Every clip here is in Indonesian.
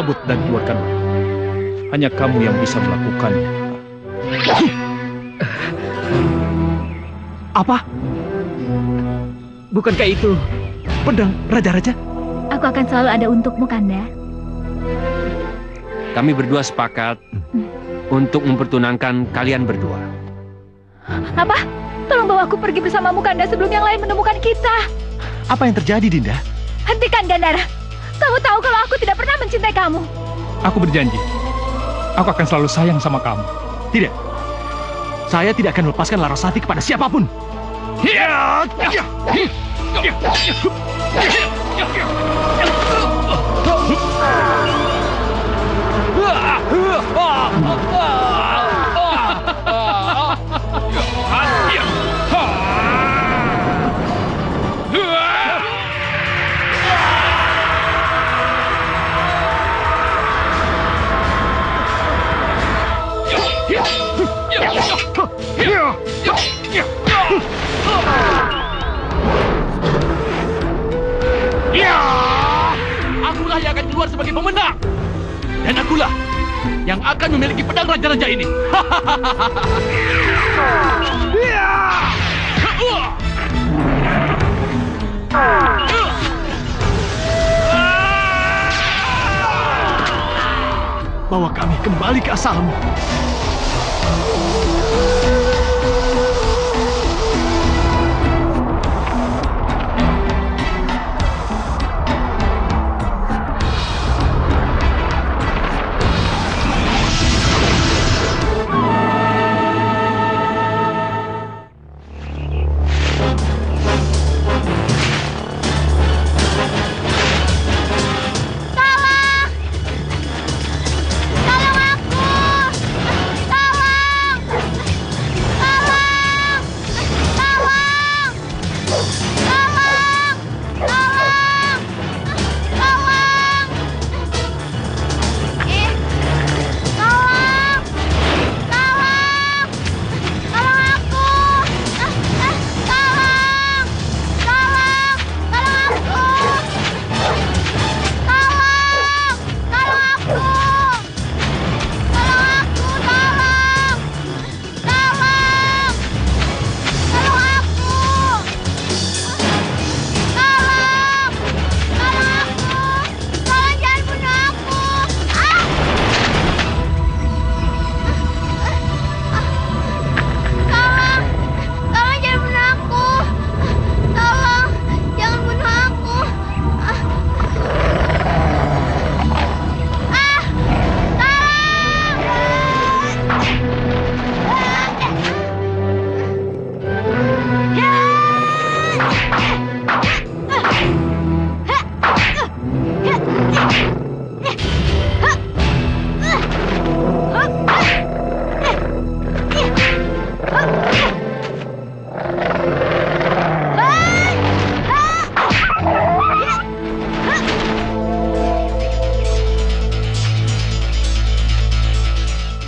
cabut dan keluarkanlah. Hanya kamu yang bisa melakukannya. Apa? Bukankah itu pedang raja-raja? Aku akan selalu ada untukmu, Kanda. Kami berdua sepakat untuk mempertunangkan kalian berdua. Apa? Tolong bawa aku pergi bersamamu, Kanda, sebelum yang lain menemukan kita. Apa yang terjadi, Dinda? Hentikan, Gandara. Kamu tahu kalau aku tidak pernah mencintai kamu. Aku berjanji, aku akan selalu sayang sama kamu. Tidak. Saya tidak akan melepaskan Larasati kepada siapapun. Akulah yang akan keluar sebagai pemenang. Dan akulah yang akan memiliki pedang raja-raja ini. Bawa kami kembali ke asalmu.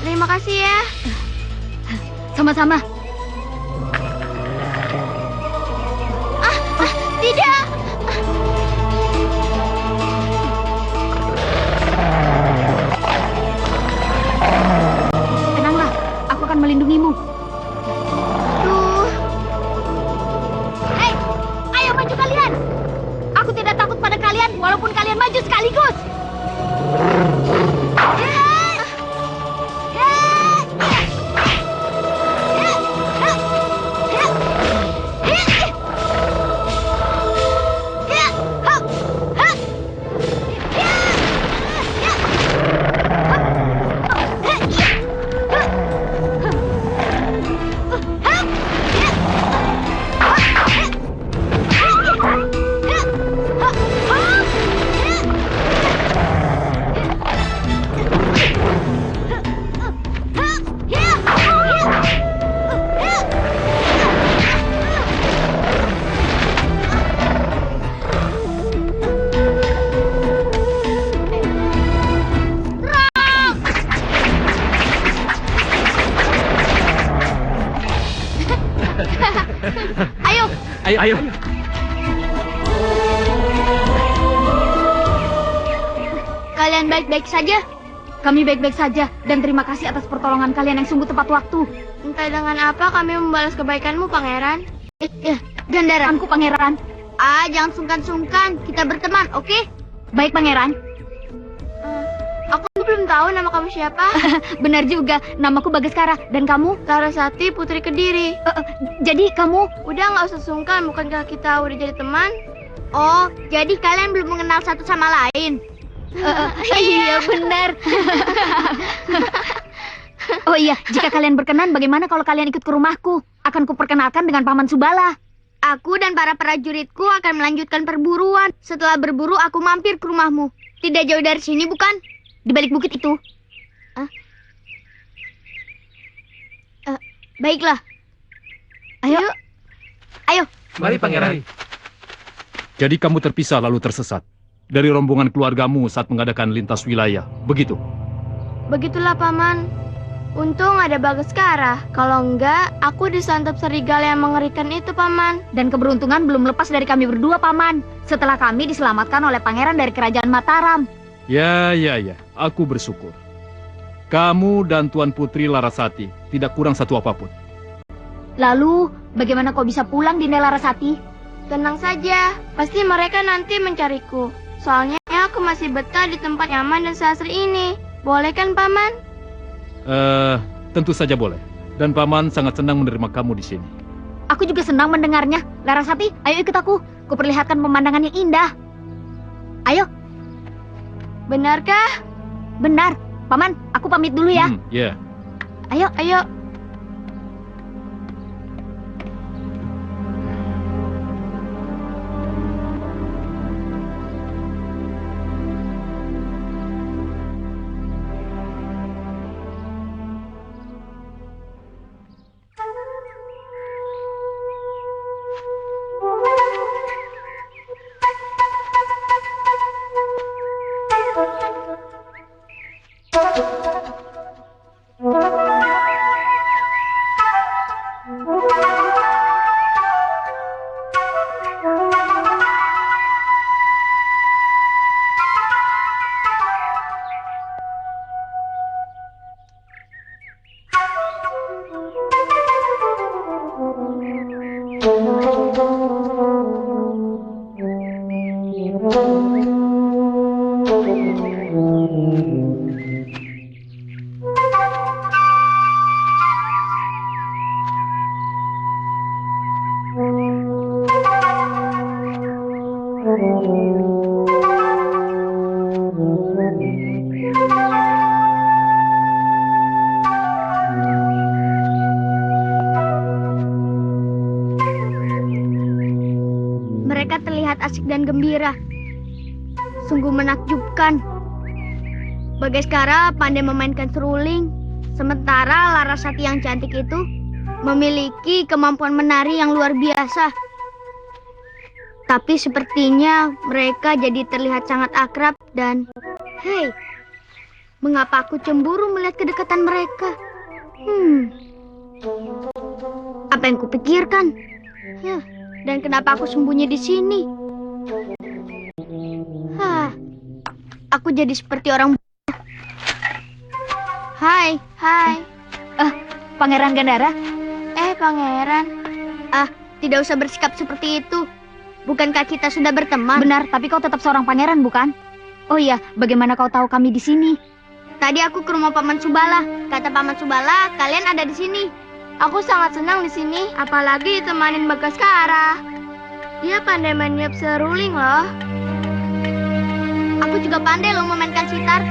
Terima kasih ya. Sama-sama. Tidak. Tenanglah, aku akan melindungimu. Hei, ayo maju kalian. Aku tidak takut pada kalian, walaupun kalian maju sekaligus. Ayo. kalian baik-baik saja? Kami baik-baik saja dan terima kasih atas pertolongan kalian yang sungguh tepat waktu. Entah dengan apa kami membalas kebaikanmu, Pangeran. Gandara. Anku Pangeran. Jangan sungkan-sungkan. Kita berteman, oke? Baik Pangeran. Aku belum tahu nama kamu siapa. Benar juga, namaku Bagaskara. Dan kamu? Larasati, Putri Kediri. Jadi kamu? Udah nggak usah sungkan, bukankah kita udah jadi teman? Oh, jadi kalian belum mengenal satu sama lain? Iya benar. Oh iya, jika kalian berkenan, bagaimana kalau kalian ikut ke rumahku? Akan kuperkenalkan dengan Paman Subala. Aku dan para prajuritku akan melanjutkan perburuan. Setelah berburu, aku mampir ke rumahmu. Tidak jauh dari sini, bukan? Di balik bukit itu. Baiklah. Ayo. Ayo. Mari Pangeran. Jadi kamu terpisah lalu tersesat dari rombongan keluargamu saat mengadakan lintas wilayah, begitu? Begitulah, Paman. Untung ada Bagaskara. Kalau enggak, aku disantap serigala yang mengerikan itu, Paman. Dan keberuntungan belum lepas dari kami berdua, Paman. Setelah kami diselamatkan oleh pangeran dari kerajaan Mataram. Ya, aku bersyukur. Kamu dan Tuan Putri Larasati tidak kurang satu apapun. Lalu, bagaimana kau bisa pulang, Dinda Larasati? Tenang saja, pasti mereka nanti mencariku. Soalnya aku masih betah di tempat nyaman dan seasri ini. Boleh kan, Paman? Tentu saja boleh. Dan Paman sangat senang menerima kamu di sini. Aku juga senang mendengarnya. Larasati, ayo ikut aku. Kuperlihatkan pemandangan yang indah. Ayo. Benarkah? Benar. Paman, aku pamit dulu ya. Ya. Ayo. Mereka terlihat asik dan gembira. Sungguh menakjubkan. Bagaskara pandai memainkan seruling, sementara Larasati yang cantik itu memiliki kemampuan menari yang luar biasa. Tapi sepertinya mereka jadi terlihat sangat akrab dan... Hei, mengapa aku cemburu melihat kedekatan mereka? Apa yang kupikirkan? Dan kenapa aku sembunyi di sini? Aku jadi seperti orang... Hai. Pangeran Gandara? Pangeran. Tidak usah bersikap seperti itu. Bukankah kita sudah berteman? Benar, tapi kau tetap seorang pangeran, bukan? Oh iya, bagaimana kau tahu kami di sini? Tadi aku ke rumah Paman Subala. Kata Paman Subala, kalian ada di sini. Aku sangat senang di sini, apalagi ditemanin Bagaskara. Dia pandai meniup seruling loh. Aku juga pandai loh memainkan sitar.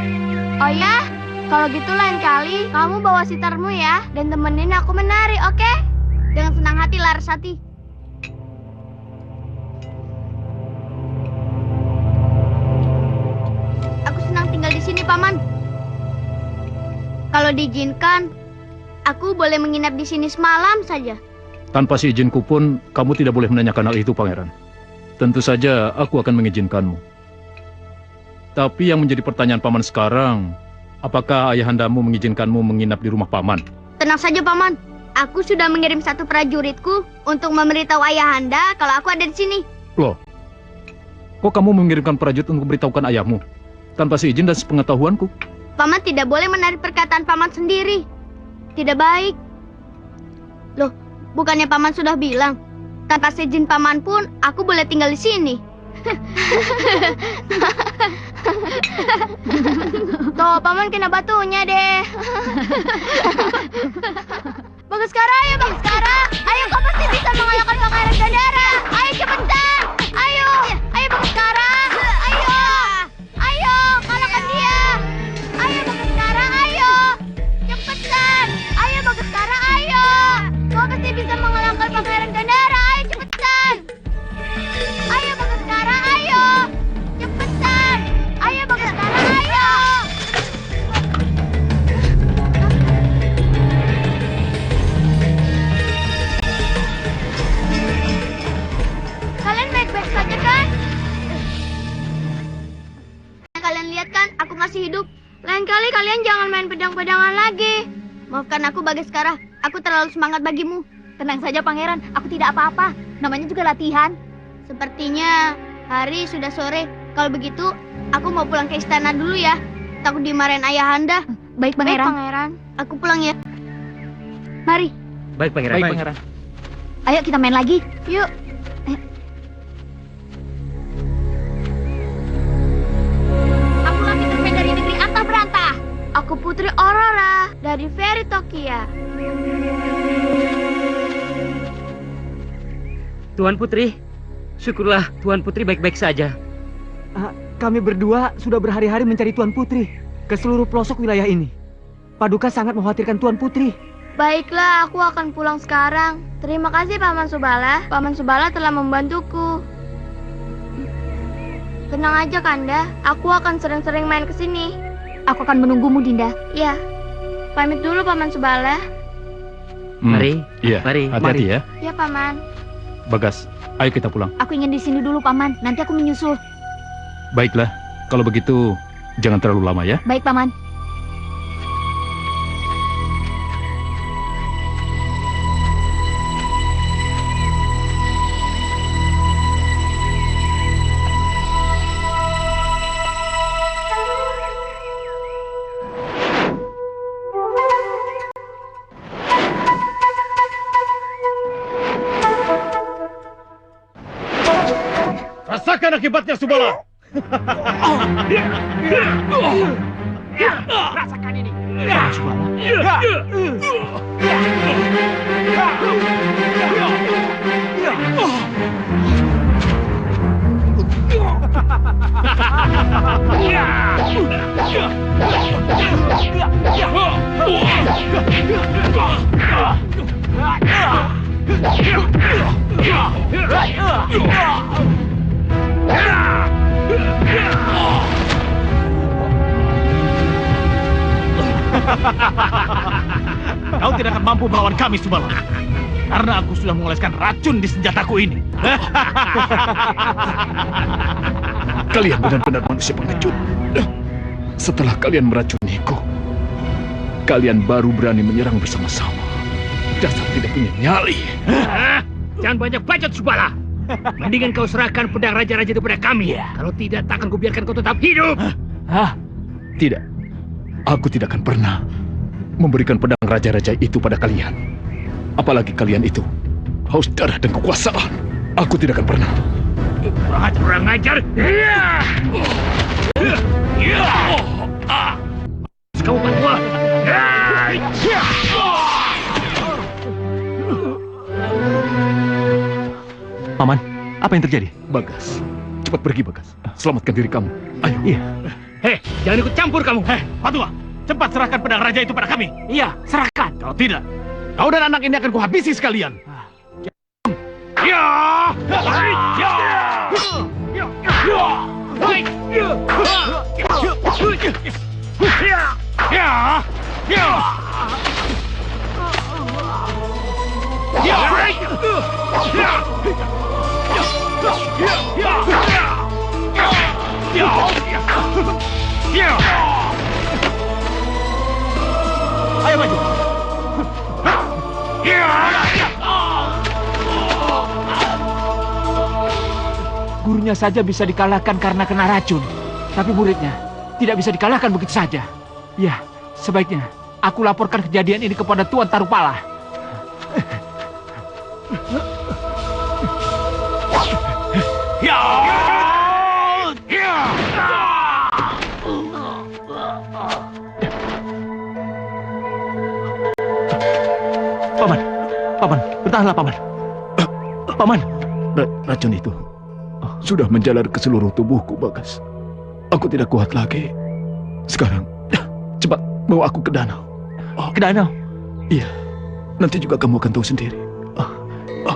Oh ya? Kalau gitu lain kali kamu bawa sitarmu ya dan temenin aku menari, oke? Dengan senang hati, Larasati. Aku senang tinggal di sini, Paman. Kalau diizinkan, aku boleh menginap di sini semalam saja. Tanpa seizinku pun, kamu tidak boleh menanyakan hal itu, Pangeran. Tentu saja aku akan mengizinkanmu. Tapi yang menjadi pertanyaan Paman sekarang, apakah ayahandamu mengizinkanmu menginap di rumah Paman? Tenang saja, Paman. Aku sudah mengirim satu prajuritku untuk memberitahu ayahanda kalau aku ada di sini. Loh, kok kamu mengirimkan prajurit untuk memberitahukan ayahmu? tanpa seizin dan sepengetahuanku. Paman tidak boleh menarik perkataan paman sendiri. Tidak baik. Loh, bukannya paman sudah bilang, tanpa seizin paman pun aku boleh tinggal di sini. Tuh, paman kena batunya deh. Bagaskara, ayo Bagaskara. Ayo, kau pasti bisa mengalahkan Pangeran Gandara. Ayo cepetan. Ayo Bagaskara. Ayo, kalahkan dia. Ayo Bagaskara, ayo. Cepetan. Ayo Bagaskara, ayo. Kau pasti bisa mengalahkan Pangeran Gandara. Ayo cepetan. Ayo Bagaskara, ayo. Cepetan. Ayo Bagaskara, ayo. Kalian baik-baik saja kan? Kalian lihat kan, aku masih hidup. Lain kali kalian jangan main pedang-pedangan lagi. Maafkan aku Bagaskara, aku terlalu semangat bagimu. Tenang saja Pangeran, aku tidak apa-apa. Namanya juga latihan. Sepertinya hari sudah sore. Kalau begitu, aku mau pulang ke istana dulu ya. Takut dimarahin ayahanda. Baik Pangeran. Baik, Pangeran. Aku pulang ya. Mari, Baik, Pangeran. Baik, Pangeran. ayo kita main lagi. Yuk. Aku lagi termain dari negeri antah berantah. Aku Putri Aurora dari Fairy Tokia. Tuan Putri, syukurlah Tuan Putri baik-baik saja. Kami berdua sudah berhari-hari mencari Tuan Putri ke seluruh pelosok wilayah ini. Paduka sangat mengkhawatirkan Tuan Putri. Baiklah, aku akan pulang sekarang. Terima kasih Paman Subala. Paman Subala telah membantuku. Tenang aja Kanda, aku akan sering-sering main ke sini. Aku akan menunggumu Dinda. Ya. Pamit dulu Paman Subala. Mari, Iya, mari. hati-hati ya. Ya Paman. Bagas, ayo kita pulang. Aku ingin di sini dulu Paman, nanti aku menyusul. Baiklah, kalau begitu jangan terlalu lama ya. Baik Paman. Rasakan akibatnya, Subala. Rasakan ini. Kau tidak akan mampu melawan kami, Subala. Karena aku sudah mengoleskan racun di senjataku ini. Kalian benar-benar manusia pengecut. Setelah kalian meracuniku, kalian baru berani menyerang bersama-sama. Dasar tidak punya nyali. Jangan banyak bacot, Subala. Mendingan kau serahkan pedang raja-raja itu pada kami. Kalau tidak, tak akan kubiarkan kau tetap hidup. Tidak. Aku tidak akan pernah memberikan pedang raja-raja itu pada kalian. Apalagi kalian itu haus darah dan kekuasaan. Aku tidak akan pernah. Kurang ajar. Kamu bantu. Paman, apa yang terjadi? Bagas, cepat pergi Bagas. Selamatkan diri kamu. Ayo. Iya. Hei, jangan ikut campur kamu. Hei, Patua, cepat serahkan pedang raja itu pada kami. Iya, serahkan. Kalau tidak, kau dan anak ini akan kuhabisi sekalian. Ya! Ayo maju. Gurunya saja bisa dikalahkan karena kena racun. Tapi muridnya tidak bisa dikalahkan begitu saja. Ya, sebaiknya aku laporkan kejadian ini kepada Tuan Tarupala. Paman, paman, bertahanlah paman. Paman, Racun itu sudah menjalar ke seluruh tubuhku, Bagas. Aku tidak kuat lagi. Sekarang, cepat bawa aku ke danau. ke danau. Iya, nanti juga kamu akan tahu sendiri.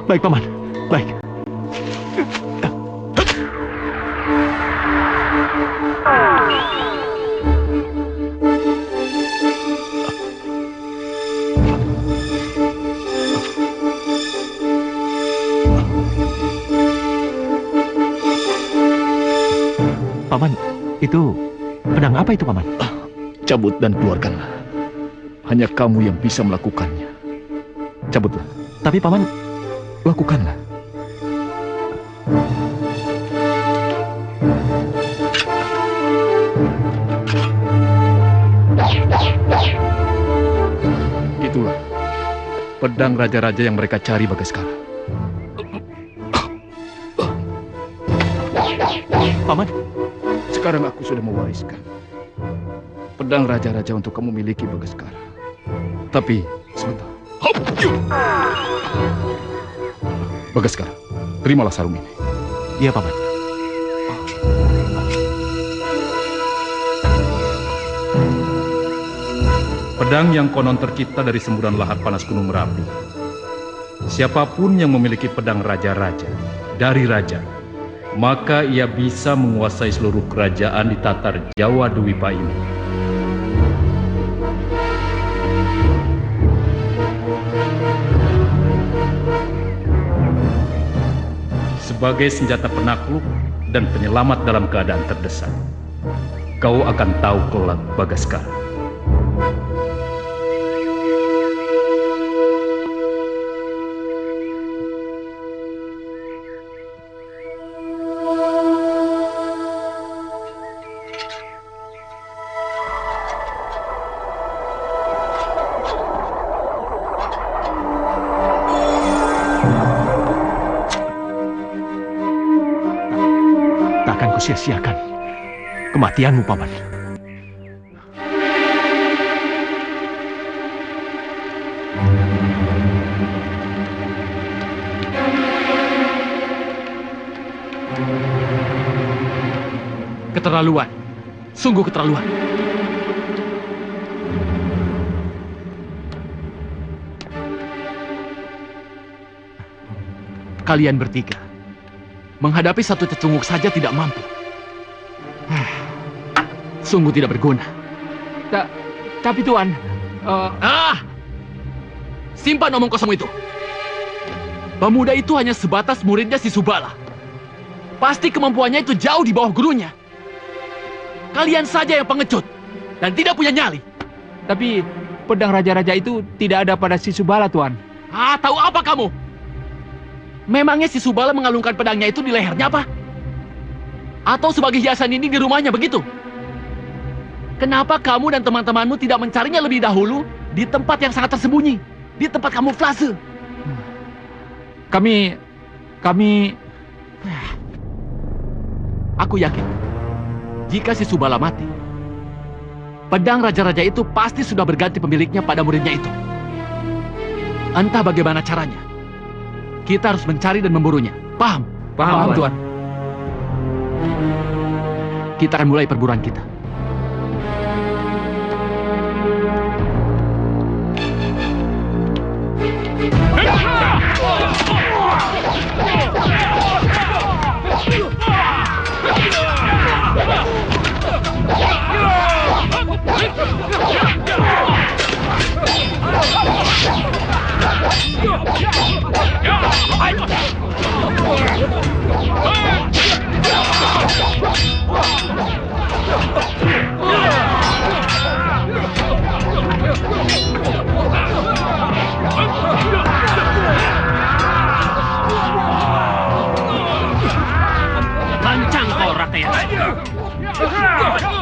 Baik paman, baik. Paman, itu pedang apa itu paman? Cabut dan keluarkanlah. Hanya kamu yang bisa melakukannya. Cabutlah. Tapi paman, Lakukanlah. Itulah pedang raja-raja yang mereka cari, Bagaskara. paman, Sekarang aku sudah mewariskan pedang raja-raja untuk kamu miliki, Bagaskara. Tapi sebentar. Hop! Bagaskara, terimalah sarung ini. iya paman. Pedang yang konon tercipta dari semburan lahar panas Gunung Merapi. Siapapun yang memiliki pedang raja-raja dari raja, maka ia bisa menguasai seluruh kerajaan di Tatar Jawa Dwipa ini. Sebagai senjata penakluk dan penyelamat dalam keadaan terdesak, kau akan tahu kelak, Bagaskara. Tak akan kusia-siakan kematianmu, paman. Keterlaluan, sungguh keterlaluan. Kalian bertiga menghadapi satu cecunguk saja tidak mampu. Sungguh tidak berguna. Tapi Tuan, simpan omong kosong itu. Pemuda itu hanya sebatas muridnya si Subala. Pasti kemampuannya itu jauh di bawah gurunya. Kalian saja yang pengecut dan tidak punya nyali. Tapi pedang raja-raja itu tidak ada pada si Subala, Tuan. Tahu apa kamu? Memangnya si Subala mengalungkan pedangnya itu di lehernya apa? Atau sebagai hiasan ini di rumahnya begitu? Kenapa kamu dan teman-temanmu tidak mencarinya lebih dahulu di tempat yang sangat tersembunyi? Di tempat kamuflase? Kami... Aku yakin, jika si Subala mati, pedang raja-raja itu pasti sudah berganti pemiliknya pada muridnya itu. Entah bagaimana caranya, kita harus mencari dan memburunya. Paham? Paham, Tuan. Kita akan mulai perburuan kita.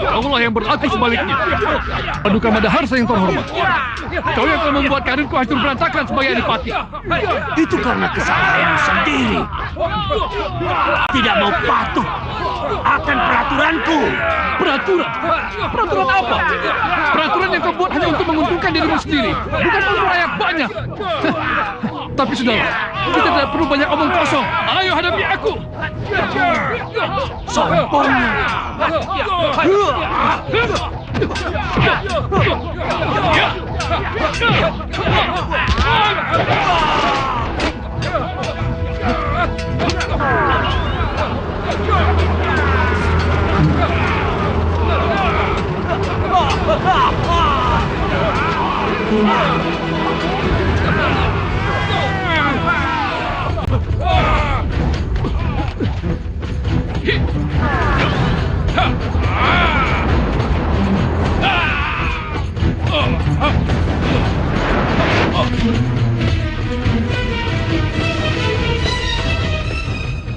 Allah yang berlaku sebaliknya. Paduka Madaharsa yang terhormat. Kau yang telah membuat keadaanku hancur berantakan sebagai adipati. Itu karena kesalahanmu sendiri. Tidak mau patuh akan peraturanku. Peraturan? Peraturan apa? Peraturan yang kau buat hanya untuk menguntungkan dirimu sendiri, bukan untuk rakyat banyak. Tapi sudahlah, kita tidak perlu banyak omong kosong. Ayo hadapi aku. Sombongnya.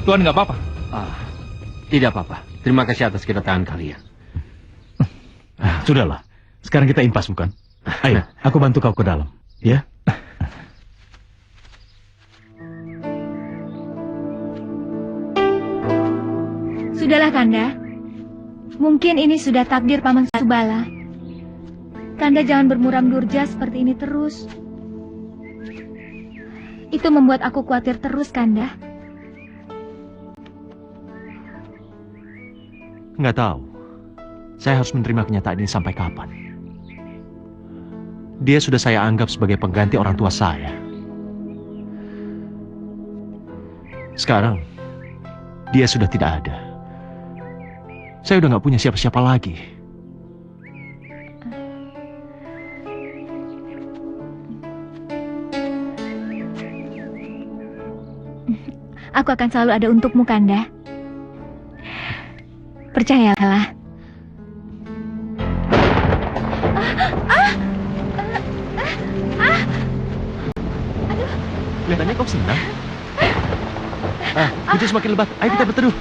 Tuan nggak apa-apa. Tidak apa-apa. Terima kasih atas kedatangan kalian. Sudahlah, sekarang kita impas bukan? Ayo, aku bantu kau ke dalam, ya? Sudahlah Kanda. Mungkin ini sudah takdir Paman Subala. Kanda jangan bermuram durja seperti ini terus. Itu membuat aku khawatir terus, Kanda. Nggak tahu. Saya harus menerima kenyataan ini sampai kapan. Dia sudah saya anggap sebagai pengganti orang tua saya. Sekarang, dia sudah tidak ada. Saya udah nggak punya siapa-siapa lagi. Aku akan selalu ada untukmu, Kanda. Percayalah. Kelihatannya kau senang. Itu semakin lebat. Ayo kita berteduh.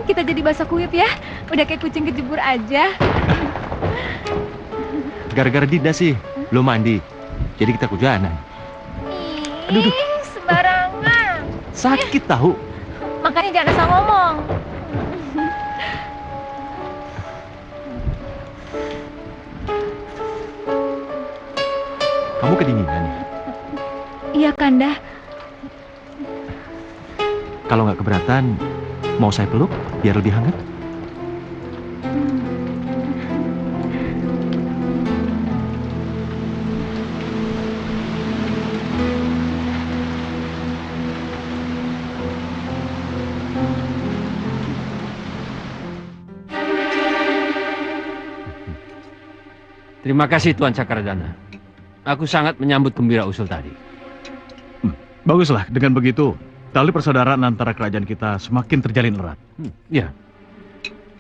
Kita jadi basah kuyup ya. Udah kayak kucing kejebur aja. Gara-gara Dinda sih. Belum mandi. Jadi kita kehujanan. Aduh. Sembarangan. Sakit tahu. Makanya jangan asal ngomong. Kamu kedinginan ya? Iya, Kanda. Kalau nggak keberatan, mau saya peluk biar lebih hangat? Terima kasih Tuan Cakradana. Aku sangat menyambut gembira usul tadi. Baguslah, dengan begitu tali persaudaraan antara kerajaan kita semakin terjalin erat. Ya.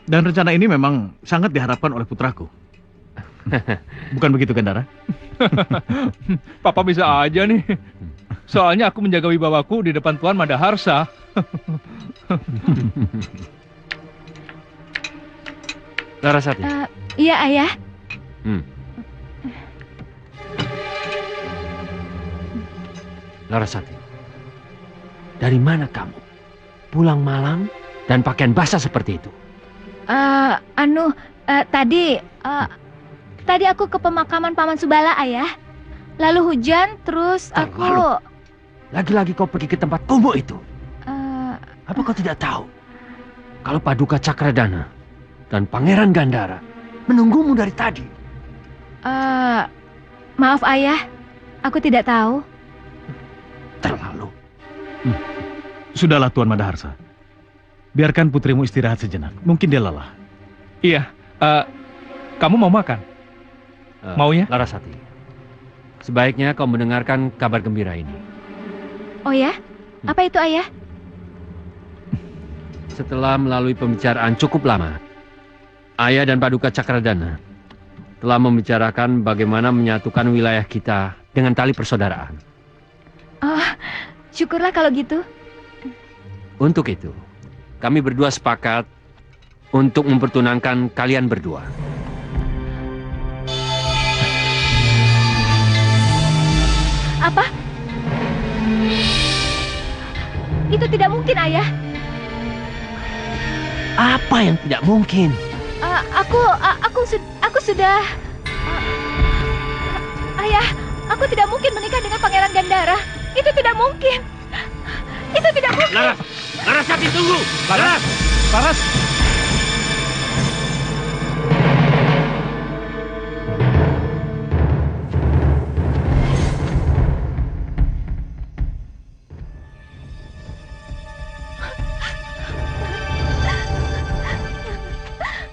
Dan rencana ini memang sangat diharapkan oleh putraku. Bukan begitu, Gandara? Papa bisa aja nih. Soalnya aku menjaga wibawaku di depan Tuan Madaharsa. Larasati. Iya, Ayah. Larasati, dari mana kamu? Pulang malam dan pakaian basah seperti itu? Tadi aku ke pemakaman Paman Subala, Ayah. Lalu hujan, terus aku... Terlalu. Lagi-lagi kau pergi ke tempat kumuh itu. Apa kau tidak tahu? Kalau Paduka Cakradana dan Pangeran Gandara menunggumu dari tadi. Maaf, Ayah. Aku tidak tahu. Terlalu. Sudahlah, Tuan Madaharsa. Biarkan putrimu istirahat sejenak. Mungkin dia lelah. Iya, kamu mau makan? Mau ya? Larasati, sebaiknya kau mendengarkan kabar gembira ini. Oh ya? Apa itu, Ayah? Setelah melalui pembicaraan cukup lama, Ayah dan Paduka Cakradana telah membicarakan bagaimana menyatukan wilayah kita dengan tali persaudaraan. Syukurlah kalau gitu. Untuk itu, kami berdua sepakat untuk mempertunangkan kalian berdua. Apa? Itu tidak mungkin, Ayah. Apa yang tidak mungkin? Aku sudah... Ayah, aku tidak mungkin menikah dengan Pangeran Gandara. Itu tidak mungkin. Itu tidak mungkin. Laras! Larasati, tunggu! Laras! Laras!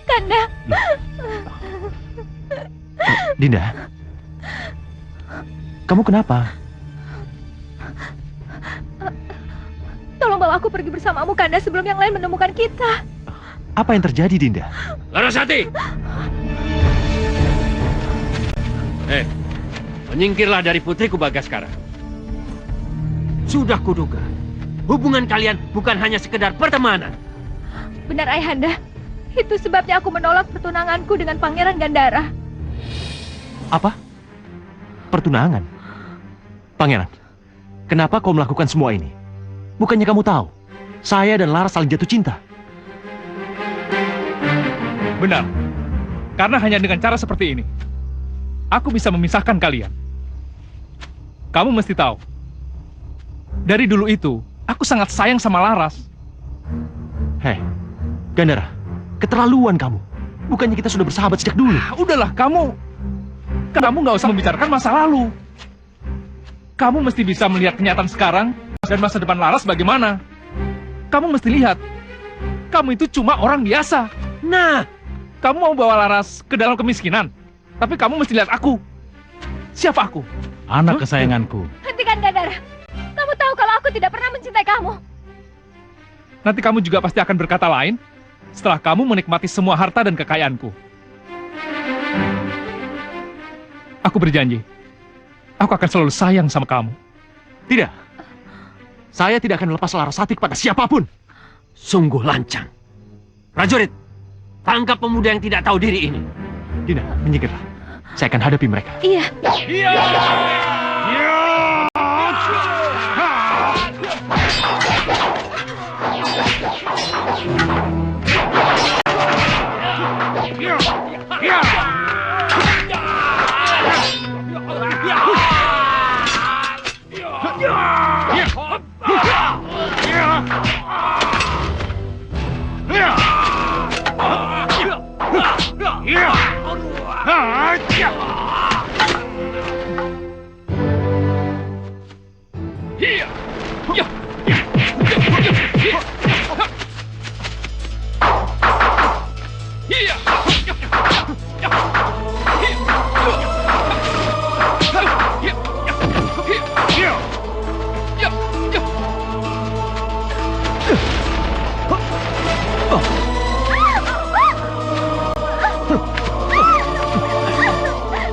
Kanda, Dinda, kamu kenapa? tolong bawa aku pergi bersamamu, Kanda, sebelum yang lain menemukan kita. Apa yang terjadi, Dinda? Larasati! Menyingkirlah dari putriku Bagaskara. Sudah kuduga, hubungan kalian bukan hanya sekedar pertemanan. Benar, Ayahanda. Itu sebabnya aku menolak pertunanganku dengan Pangeran Gandara. Apa? Pertunangan? Pangeran, kenapa kau melakukan semua ini? Bukannya kamu tahu, saya dan Laras saling jatuh cinta. Benar. Karena hanya dengan cara seperti ini, aku bisa memisahkan kalian. Kamu mesti tahu, dari dulu itu, aku sangat sayang sama Laras. Hei, Gandara, keterlaluan kamu. Bukannya kita sudah bersahabat sejak dulu. Udahlah, kamu nggak usah membicarakan masa lalu. Kamu mesti bisa melihat kenyataan sekarang dan masa depan Laras bagaimana. Kamu mesti lihat, kamu itu cuma orang biasa. Nah, Kamu mau bawa Laras ke dalam kemiskinan, tapi kamu mesti lihat aku. Siapa aku? Anak kesayanganku. Hentikan, Gandara. Kamu tahu kalau aku tidak pernah mencintai kamu. Nanti kamu juga pasti akan berkata lain setelah kamu menikmati semua harta dan kekayaanku. Aku berjanji, aku akan selalu sayang sama kamu. Tidak. Saya tidak akan lepas Larasati kepada siapapun. sungguh lancang. Prajurit, tangkap pemuda yang tidak tahu diri ini. Dinda, menyingkirlah. Saya akan hadapi mereka. Iya.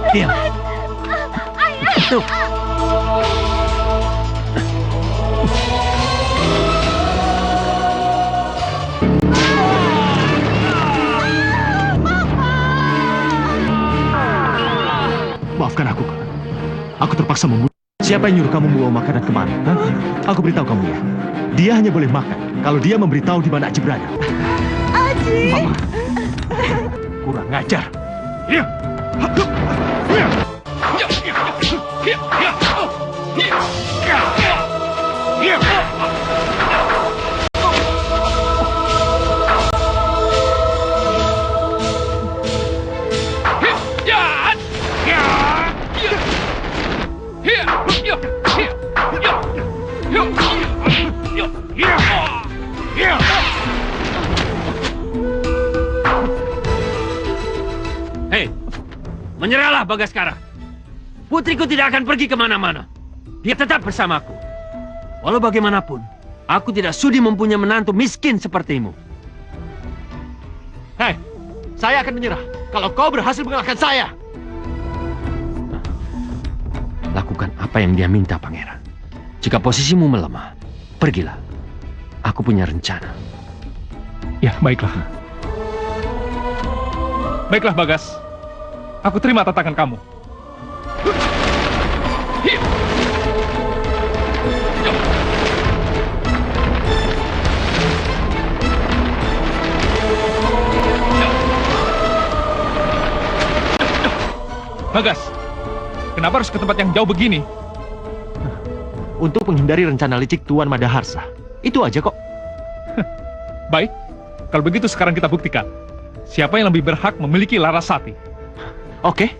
Diam. Tuh. Maafkan aku, Kak. Aku terpaksa membunuh. Siapa yang nyuruh kamu membawa makanan kemari? Hah? Aku beritahu kamu ya. Dia hanya boleh makan kalau dia memberitahu di mana Aji berada. Aji. Mama. Kurang ngajar. Iya. Hei, menyerahlah Bagaskara. Putriku tidak akan pergi kemana-mana. Dia tetap bersamaku. Walau bagaimanapun, aku tidak sudi mempunyai menantu miskin sepertimu. Hei, saya akan menyerah kalau kau berhasil mengalahkan saya. Lakukan apa yang dia minta, Pangeran. Jika posisimu melemah, pergilah. Aku punya rencana. Ya, baiklah. Baiklah, Bagas. Aku terima tantangan kamu. Bagas, kenapa harus ke tempat yang jauh begini? Untuk menghindari rencana licik Tuan Madaharsa. Itu aja kok. Baik, kalau begitu sekarang kita buktikan. Siapa yang lebih berhak memiliki Larasati? Oke.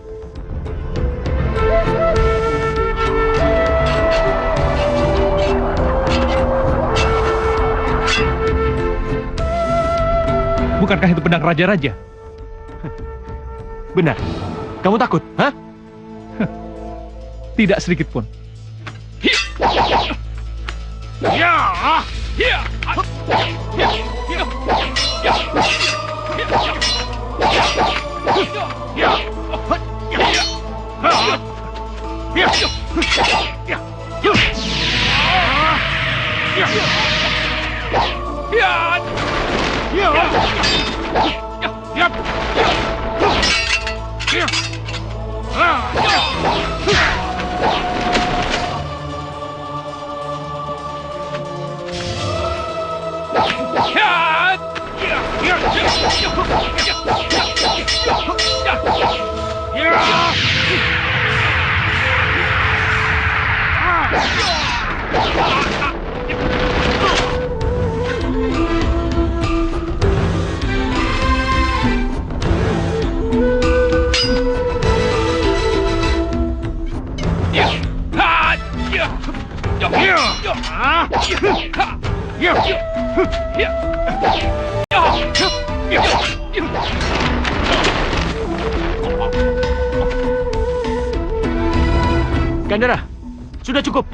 Bukankah itu pedang raja-raja? Benar. Kamu takut? Hah? Tidak sedikit pun. Gandara, sudah cukup.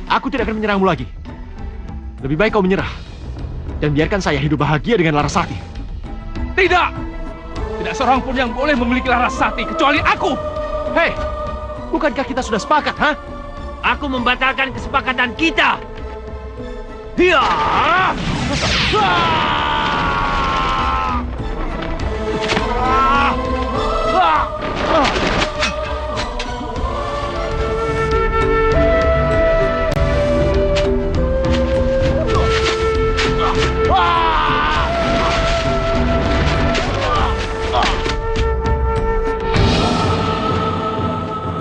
Aku tidak akan menyerangmu lagi. Lebih baik kau menyerah. Dan biarkan saya hidup bahagia dengan Larasati. Tidak! Tidak seorang pun yang boleh memiliki Larasati kecuali aku! Hei, bukankah kita sudah sepakat, ha? Aku membatalkan kesepakatan kita. Hiya!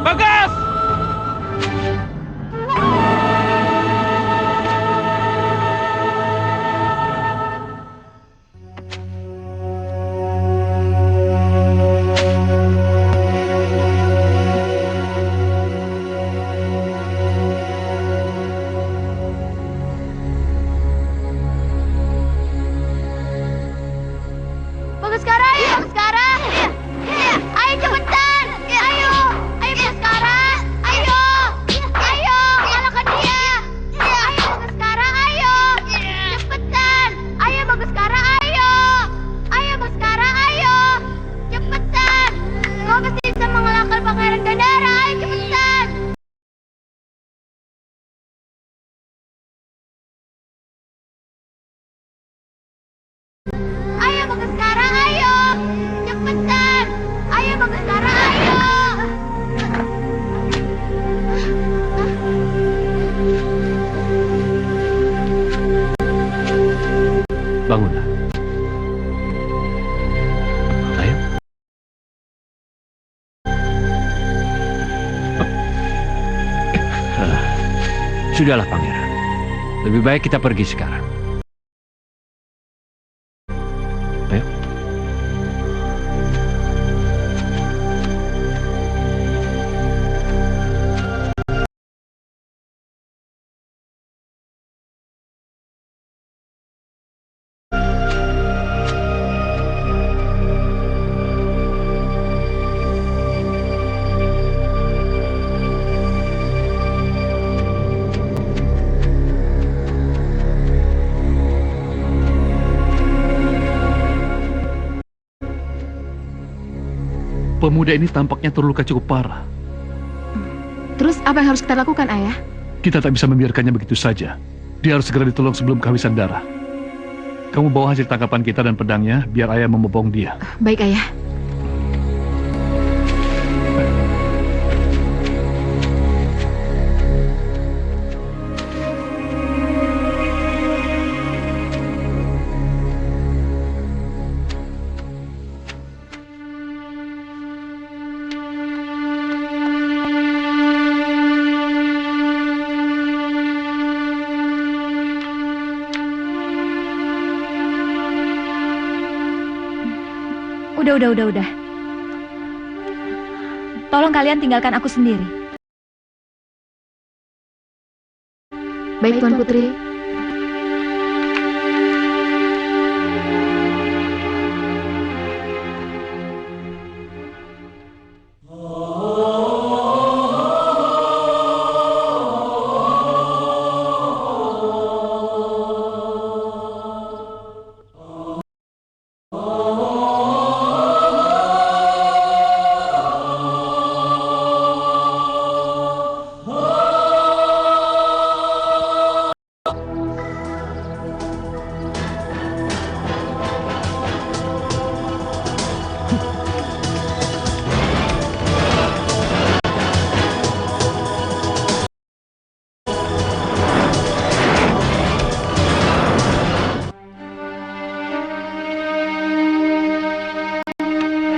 Bagas! Bagaskara, ayo Bagaskara. Ayo cepetan. Ayo Bagaskara. Ayo. Kalahkan dia. Ayo Bagaskara, ayo. Cepetan. Ayo Bagaskara, ayo. Ayo Bagaskara, ayo. Cepetan. Kau pasti bisa mengalahkan Pangeran Gandara. Ayo cepetan. Ayo Bagaskara, ayo. Cepetan. Ayo Bagaskara, ayo. Bangunlah. Ayo. Sudahlah, Pangeran. Lebih baik kita pergi sekarang. Ayo. Pemuda ini tampaknya terluka cukup parah. Terus apa yang harus kita lakukan, Ayah? Kita tak bisa membiarkannya begitu saja. Dia harus segera ditolong sebelum kehabisan darah. Kamu bawa hasil tangkapan kita dan pedangnya, biar ayah membopong dia. Baik, Ayah. Udah. Tolong kalian tinggalkan aku sendiri. Baik, Tuan Putri.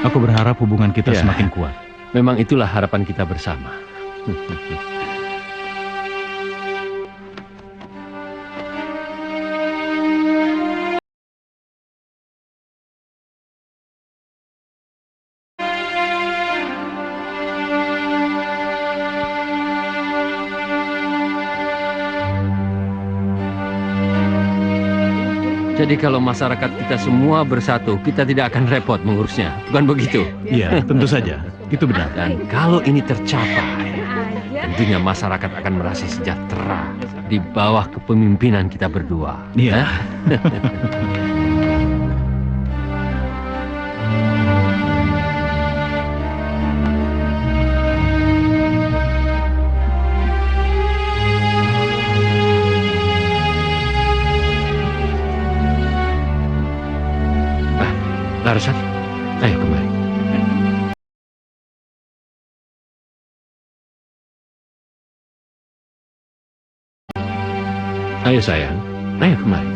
Aku berharap hubungan kita Ya. semakin kuat. Memang itulah harapan kita bersama. Jadi kalau masyarakat kita semua bersatu, kita tidak akan repot mengurusnya. Bukan begitu? Iya, tentu saja. Itu benar. Dan kalau ini tercapai, tentunya masyarakat akan merasa sejahtera di bawah kepemimpinan kita berdua. Iya. Larasat, ayo kemari. Ayo sayang, ayo kemari.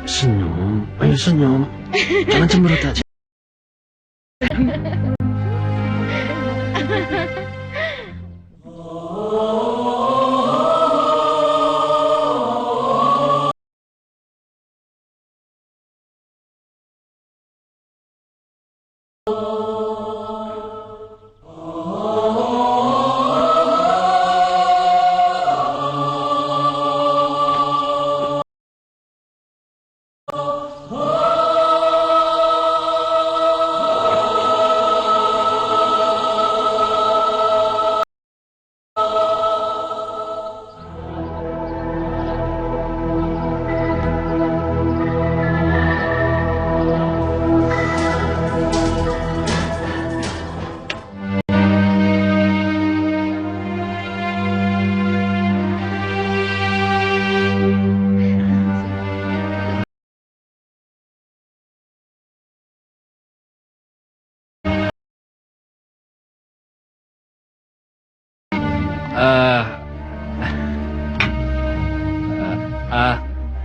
Senyum, ayo senyum. Jangan cemberut aja.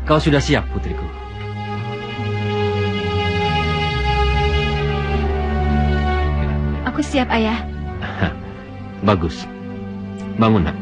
Kau sudah siap, putriku? Aku siap, Ayah. Bagus. Bangun, nak.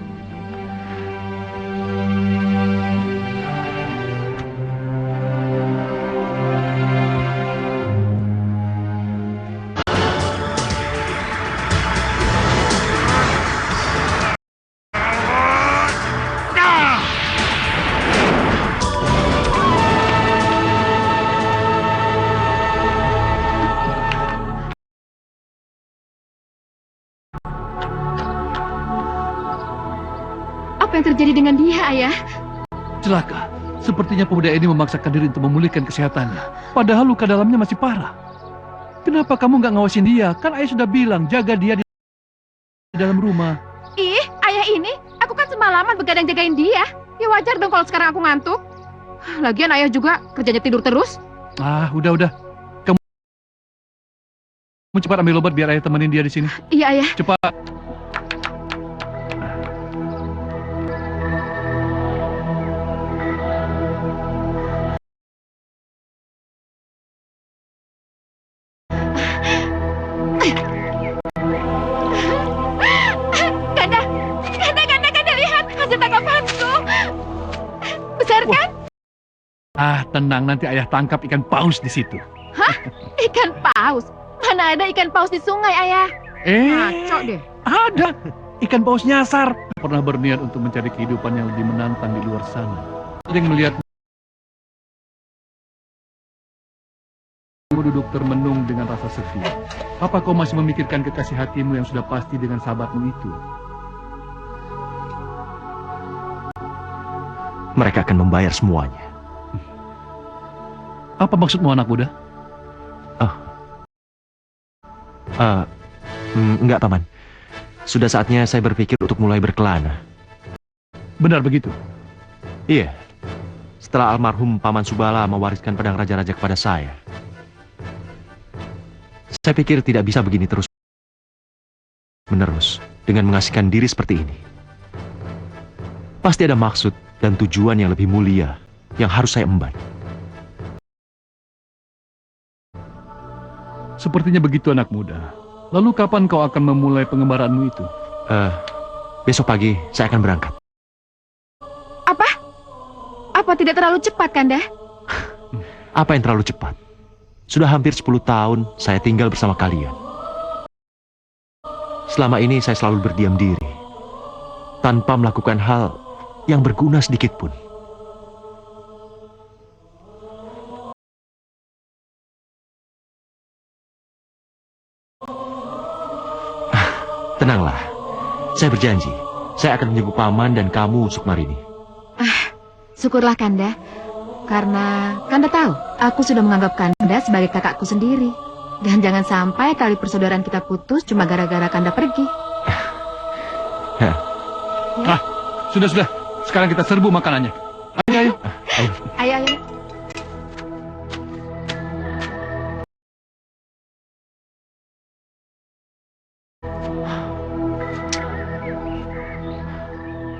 Apa yang terjadi dengan dia, Ayah? Celaka. Sepertinya pemuda ini memaksakan diri untuk memulihkan kesehatannya. Padahal luka dalamnya masih parah. Kenapa kamu nggak ngawasin dia? Kan ayah sudah bilang jaga dia di dalam rumah. Ih, ayah ini, aku kan semalaman begadang jagain dia. Ya wajar dong kalau sekarang aku ngantuk. Lagian ayah juga kerjanya tidur terus. Ah, udah. Kamu cepat ambil obat biar ayah temenin dia di sini. Iya, ayah. Cepat. Ganda, lihat hasil tangkapanku. Besar kan? Ah, tenang, nanti ayah tangkap ikan paus di situ. Hah? Ikan paus? Mana ada ikan paus di sungai, ayah? Ngaco deh. Ada. Ikan paus nyasar. Pernah berniat untuk mencari kehidupan yang lebih menantang di luar sana. Sering melihat kamu duduk termenung dengan rasa sepi. Apa kau masih memikirkan kekasih hatimu yang sudah pasti dengan sahabatmu itu? Mereka akan membayar semuanya. Apa maksudmu anak muda? Enggak, Paman. Sudah saatnya saya berpikir untuk mulai berkelana. Benar begitu? Iya. Setelah almarhum Paman Subala mewariskan pedang raja-raja kepada saya pikir tidak bisa begini terus menerus dengan mengasihkan diri seperti ini. Pasti ada maksud dan tujuan yang lebih mulia yang harus saya emban. Sepertinya begitu anak muda. Lalu kapan kau akan memulai pengembaraanmu itu? Besok pagi saya akan berangkat. Apa? Apa tidak terlalu cepat, Kanda? Apa yang terlalu cepat? Sudah hampir 10 tahun saya tinggal bersama kalian. Selama ini saya selalu berdiam diri, tanpa melakukan hal yang berguna sedikit pun. Tenanglah, saya berjanji, saya akan menjemput Paman dan kamu, Sukmarini. Syukurlah, Kanda. Karena Kanda tahu, aku sudah menganggap Kanda sebagai kakakku sendiri. Dan jangan sampai tali persaudaraan kita putus cuma gara-gara Kanda pergi. Sudah. Sekarang kita serbu makanannya. Ayo. Ayo.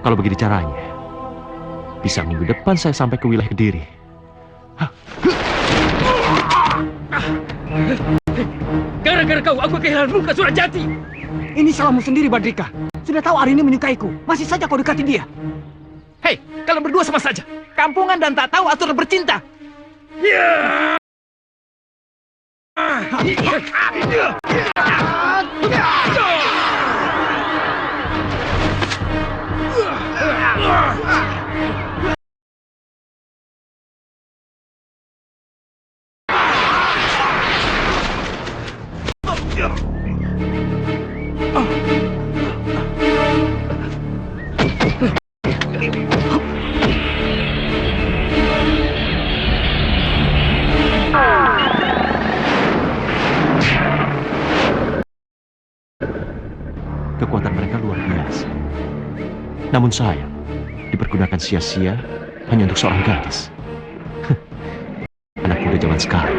Kalau begini caranya, bisa minggu depan saya sampai ke wilayah Kediri. Gara-gara kau, aku kehilangan muka Surajati. Ini salahmu sendiri, Badrika. Sudah tahu Arini menyukaiku, masih saja kau dekati dia. Hei, kalian berdua sama saja. Kampungan dan tak tahu aturan bercinta. Kekuatan mereka luar biasa. Namun sayang, dipergunakan sia-sia hanya untuk seorang gadis. Anak muda zaman sekarang.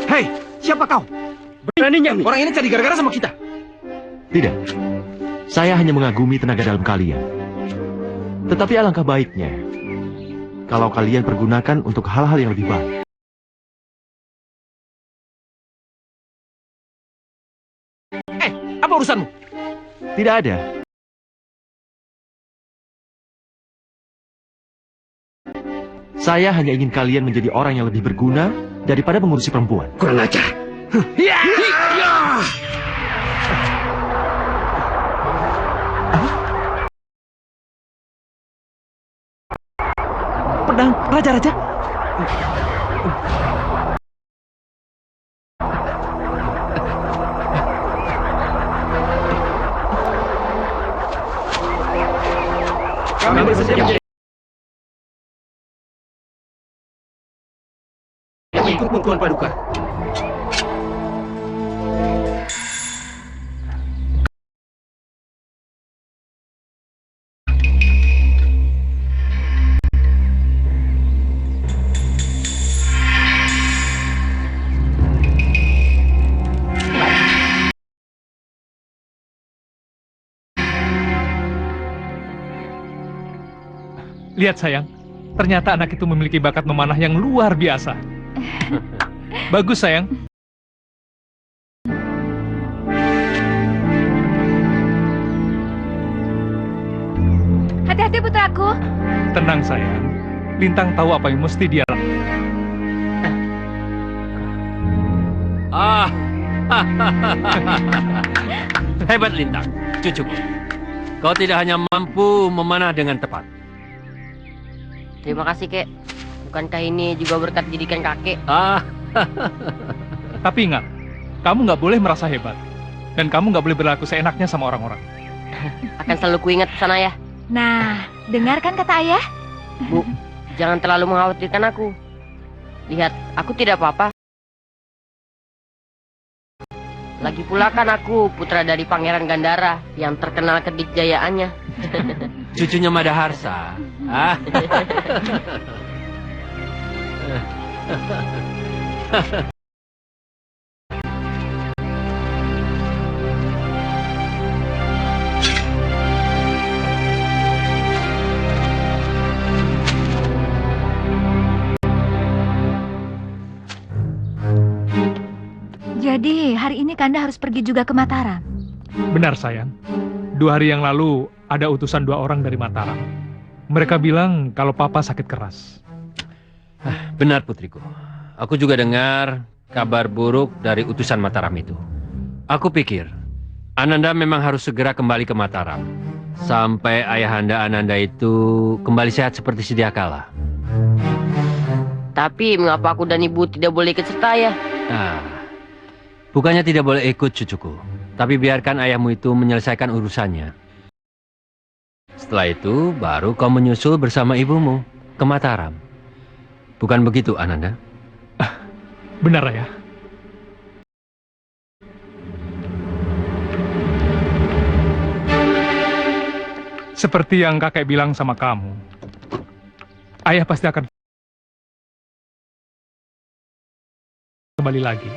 Hei, siapa kau? Beraninya Orang ini cari gara-gara sama kita. Tidak. Saya hanya mengagumi tenaga dalam kalian. Tetapi alangkah baiknya kalau kalian pergunakan untuk hal-hal yang lebih baik. apa urusanmu? Tidak ada. Saya hanya ingin kalian menjadi orang yang lebih berguna daripada mengurusi perempuan. Kurang ajar. Pedang, raja-raja. Kami bersedia menjadi ikut Tuan Paduka. Lihat sayang, ternyata anak itu memiliki bakat memanah yang luar biasa. Bagus sayang. Hati-hati putraku. Tenang sayang, Lintang tahu apa yang mesti dia lakukan. Hebat Lintang, cucuku. Kau tidak hanya mampu memanah dengan tepat. Terima kasih, Kek. Bukankah ini juga berkat didikan kakek? Tapi ingat, kamu nggak boleh merasa hebat. Dan kamu nggak boleh berlaku seenaknya sama orang-orang. Akan selalu kuingat pesan ayah. Nah, dengarkan kata ayah. Bu, jangan terlalu mengkhawatirkan aku. Lihat, aku tidak apa-apa. Lagi pula kan aku putra dari Pangeran Gandara yang terkenal kedikjayaannya. Cucunya Madaharsa. Jadi, hari ini Kanda harus pergi juga ke Mataram. Benar sayang. 2 hari yang lalu ada utusan 2 orang dari Mataram. Mereka bilang kalau papa sakit keras. Benar putriku. Aku juga dengar kabar buruk dari utusan Mataram itu. Aku pikir Ananda memang harus segera kembali ke Mataram sampai ayahanda Ananda itu kembali sehat seperti sedia kala. Tapi mengapa aku dan ibu tidak boleh ikut serta ya? Bukannya tidak boleh ikut cucuku, tapi biarkan ayahmu itu menyelesaikan urusannya. Setelah itu baru kau menyusul bersama ibumu ke Mataram. Bukan begitu Ananda? Benar ayah. Seperti yang kakek bilang sama kamu, ayah pasti akan kembali lagi.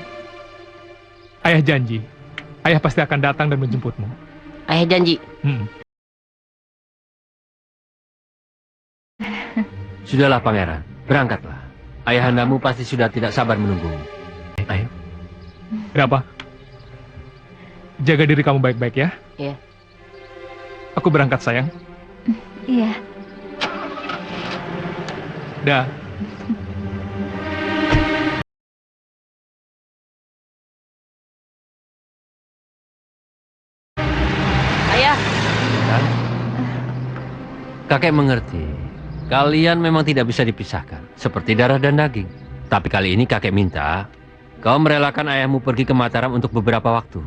Ayah janji, ayah pasti akan datang dan menjemputmu. Ayah janji. Sudahlah pangeran, berangkatlah. Ayahandamu pasti sudah tidak sabar menunggumu. Ayo. Kenapa? Jaga diri kamu baik-baik ya. Iya. Aku berangkat sayang. Iya. Dah. Ayah. Kakek mengerti. Kalian memang tidak bisa dipisahkan, seperti darah dan daging. Tapi kali ini kakek minta, kau merelakan ayahmu pergi ke Mataram untuk beberapa waktu.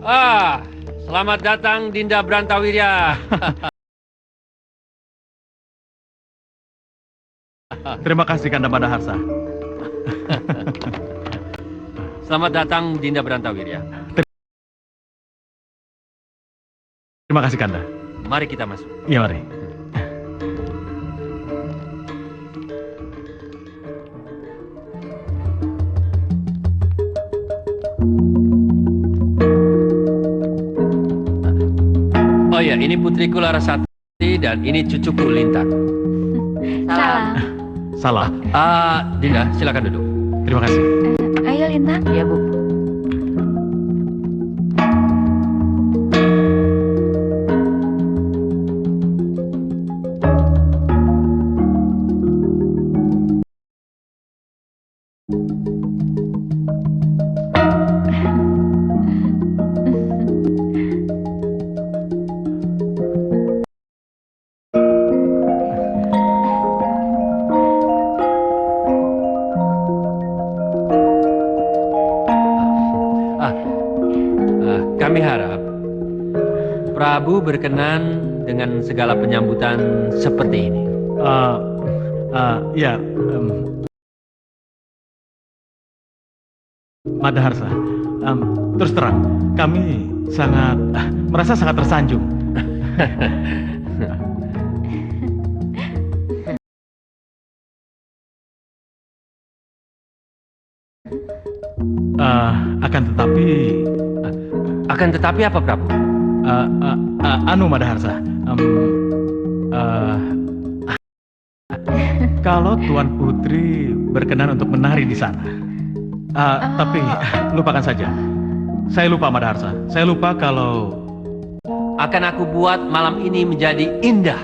Selamat datang Dinda Brantawirya. Terima kasih Kanda Madaharsa. Selamat datang Dinda Brantawirya. Terima kasih Kanda. Mari kita masuk. Iya, mari. Oh ya, ini putriku Larasati dan ini cucuku Lintang. Salam. Salah. Dinda, silakan duduk. Terima kasih. Ayo Lintang. Ya, Bu. Kami harap Prabu berkenan dengan segala penyambutan seperti ini. Ya, Madaharsa, terus terang, kami merasa sangat tersanjung. Akan tetapi apa, Prabu? Anu Madaharsa, kalau Tuan Putri berkenan untuk menari di sana, tapi lupakan saja. Saya lupa Madaharsa. Saya lupa kalau Akan aku buat malam ini menjadi indah.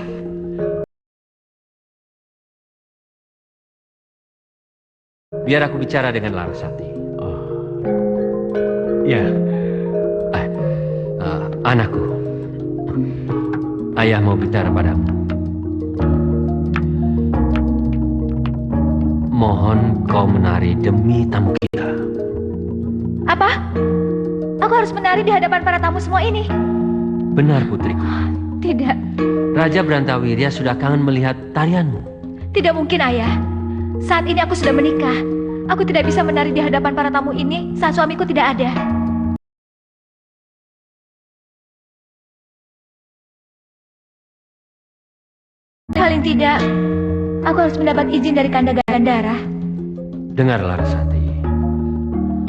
Biar aku bicara dengan Larasati. ya. Anakku, ayah mau bicara padamu. Mohon kau menari demi tamu kita. Apa? Aku harus menari di hadapan para tamu semua ini? Benar putriku. Tidak, Raja Brantawirya sudah kangen melihat tarianmu. tidak mungkin ayah. Saat ini aku sudah menikah. Aku tidak bisa menari di hadapan para tamu ini saat suamiku tidak ada. Paling tidak, aku harus mendapat izin dari Kanda Gandara. Dengar Larasati,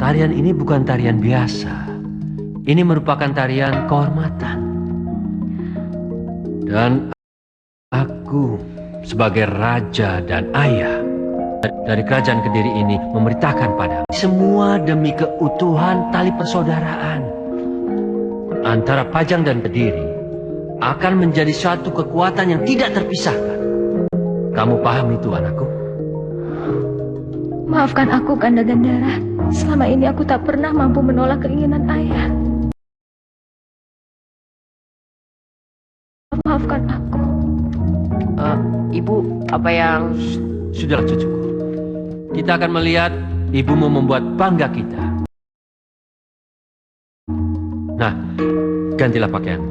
tarian ini bukan tarian biasa. Ini merupakan tarian kehormatan. Dan aku sebagai raja dan ayah dari kerajaan Kediri ini memerintahkan padamu semua demi keutuhan tali persaudaraan antara Pajang dan Kediri akan menjadi suatu kekuatan yang tidak terpisahkan. Kamu paham itu, anakku? Maafkan aku, Kanda Gandara. Selama ini aku tak pernah mampu menolak keinginan ayah. Maafkan aku. Ibu, apa yang... Sudahlah cucuku. Kita akan melihat ibumu membuat bangga kita. Nah, gantilah pakaian.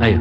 Ayo.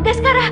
Bagaskara.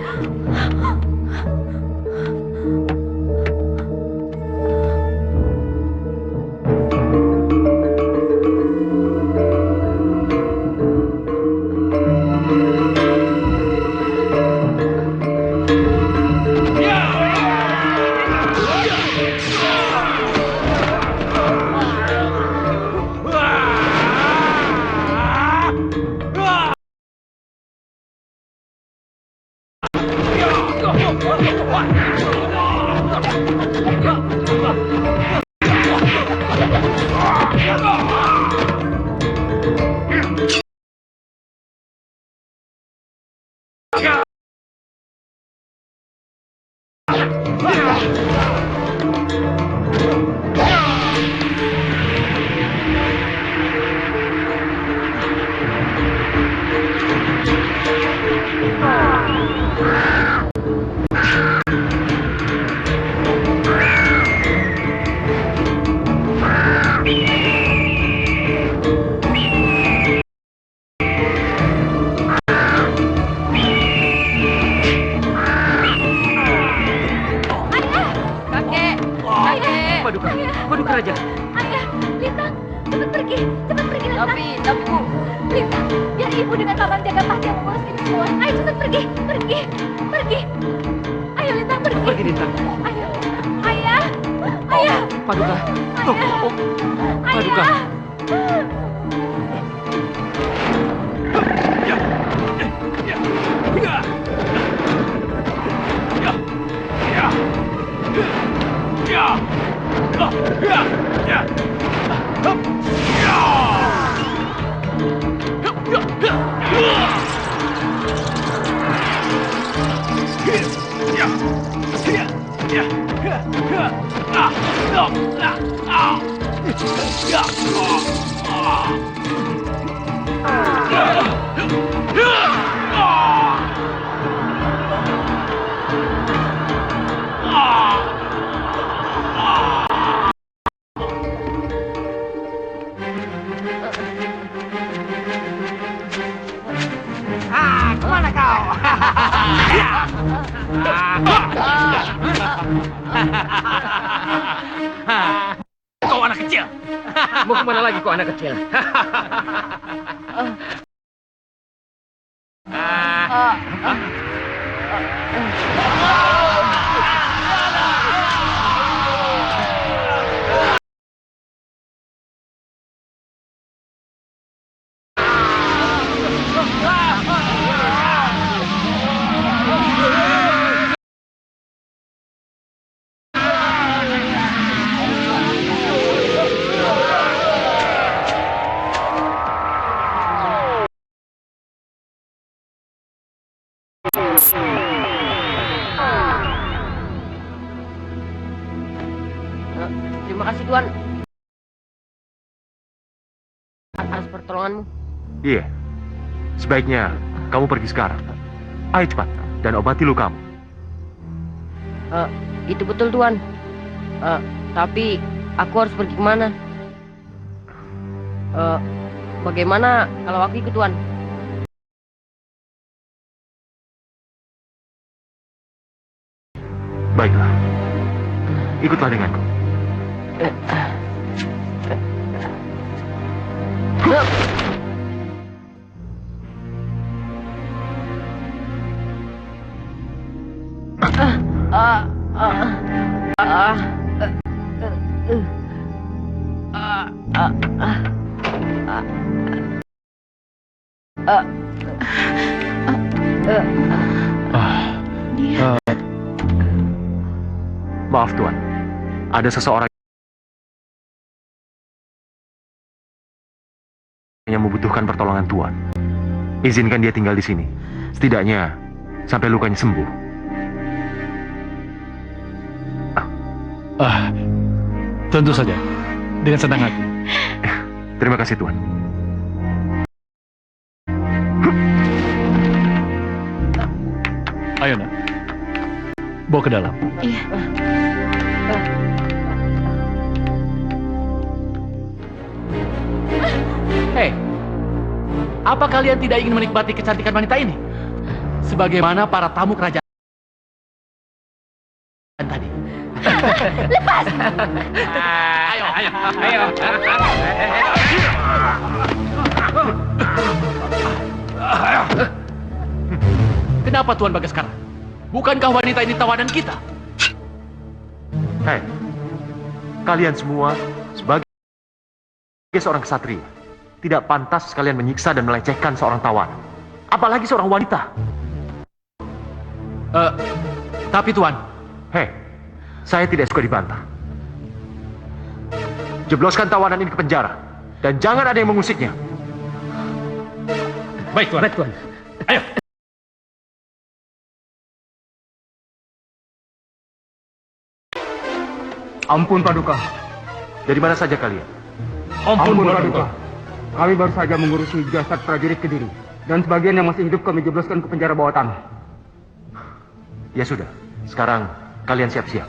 Paduka Raja. Ayah, Lintang, cepat pergi Lintang. Tapi Bu. Lintang, biar ibu dengan paman jaga pasti yang mengurus ini semua. Ayo cepat pergi. Ayo Lintang pergi. Pergi Lintang. Ayo, ayah. Paduka. Ayah. Paduka. Kemana kau? Kau anak kecil. Mau kemana lagi kau anak kecil? Terima kasih Tuan atas pertolonganmu. Iya. Sebaiknya kamu pergi sekarang. Ayo cepat dan obati lukamu. Itu betul Tuan. Tapi aku harus pergi kemana? Bagaimana kalau aku ikut Tuan? Baiklah. Ikutlah denganku. Maaf Tuan, ada seseorang yang membutuhkan pertolongan Tuan. Izinkan dia tinggal di sini, setidaknya sampai lukanya sembuh. Tentu saja, dengan senang hati. Terima kasih Tuan. Ayo nak, bawa ke dalam. Iya. Hei, apa kalian tidak ingin menikmati kecantikan wanita ini? Sebagaimana para tamu kerajaan tadi. Lepas! Ayo. Kenapa Tuan Bagaskara? Bukankah wanita ini tawanan kita? Hei, kalian semua sebagai seorang ksatria tidak pantas kalian menyiksa dan melecehkan seorang tawanan, apalagi seorang wanita. Tapi Tuan, Hei, saya tidak suka dibantah. Jebloskan tawanan ini ke penjara dan jangan ada yang mengusiknya. Baik, Tuan. Tuan. Ayo. Ampun Paduka. Dari mana saja kalian? Ampun Paduka. Kami baru saja mengurusi jasad prajurit Kediri. Dan sebagian yang masih hidup kami jebloskan ke penjara bawah tanah. Ya sudah, sekarang kalian siap-siap.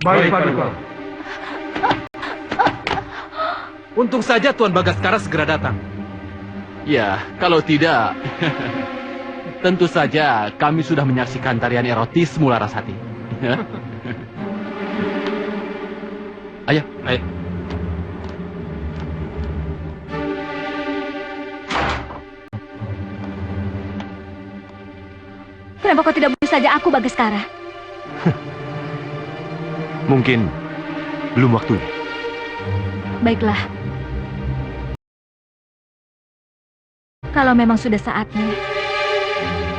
Baik Paduka. Untung saja Tuan Bagaskara segera datang. ya kalau tidak, tentu saja kami sudah menyaksikan tarian erotismu Larasati. Ayo. Kenapa kau tidak bunuh saja aku, Bagaskara? Mungkin belum waktunya. Baiklah. Kalau memang sudah saatnya,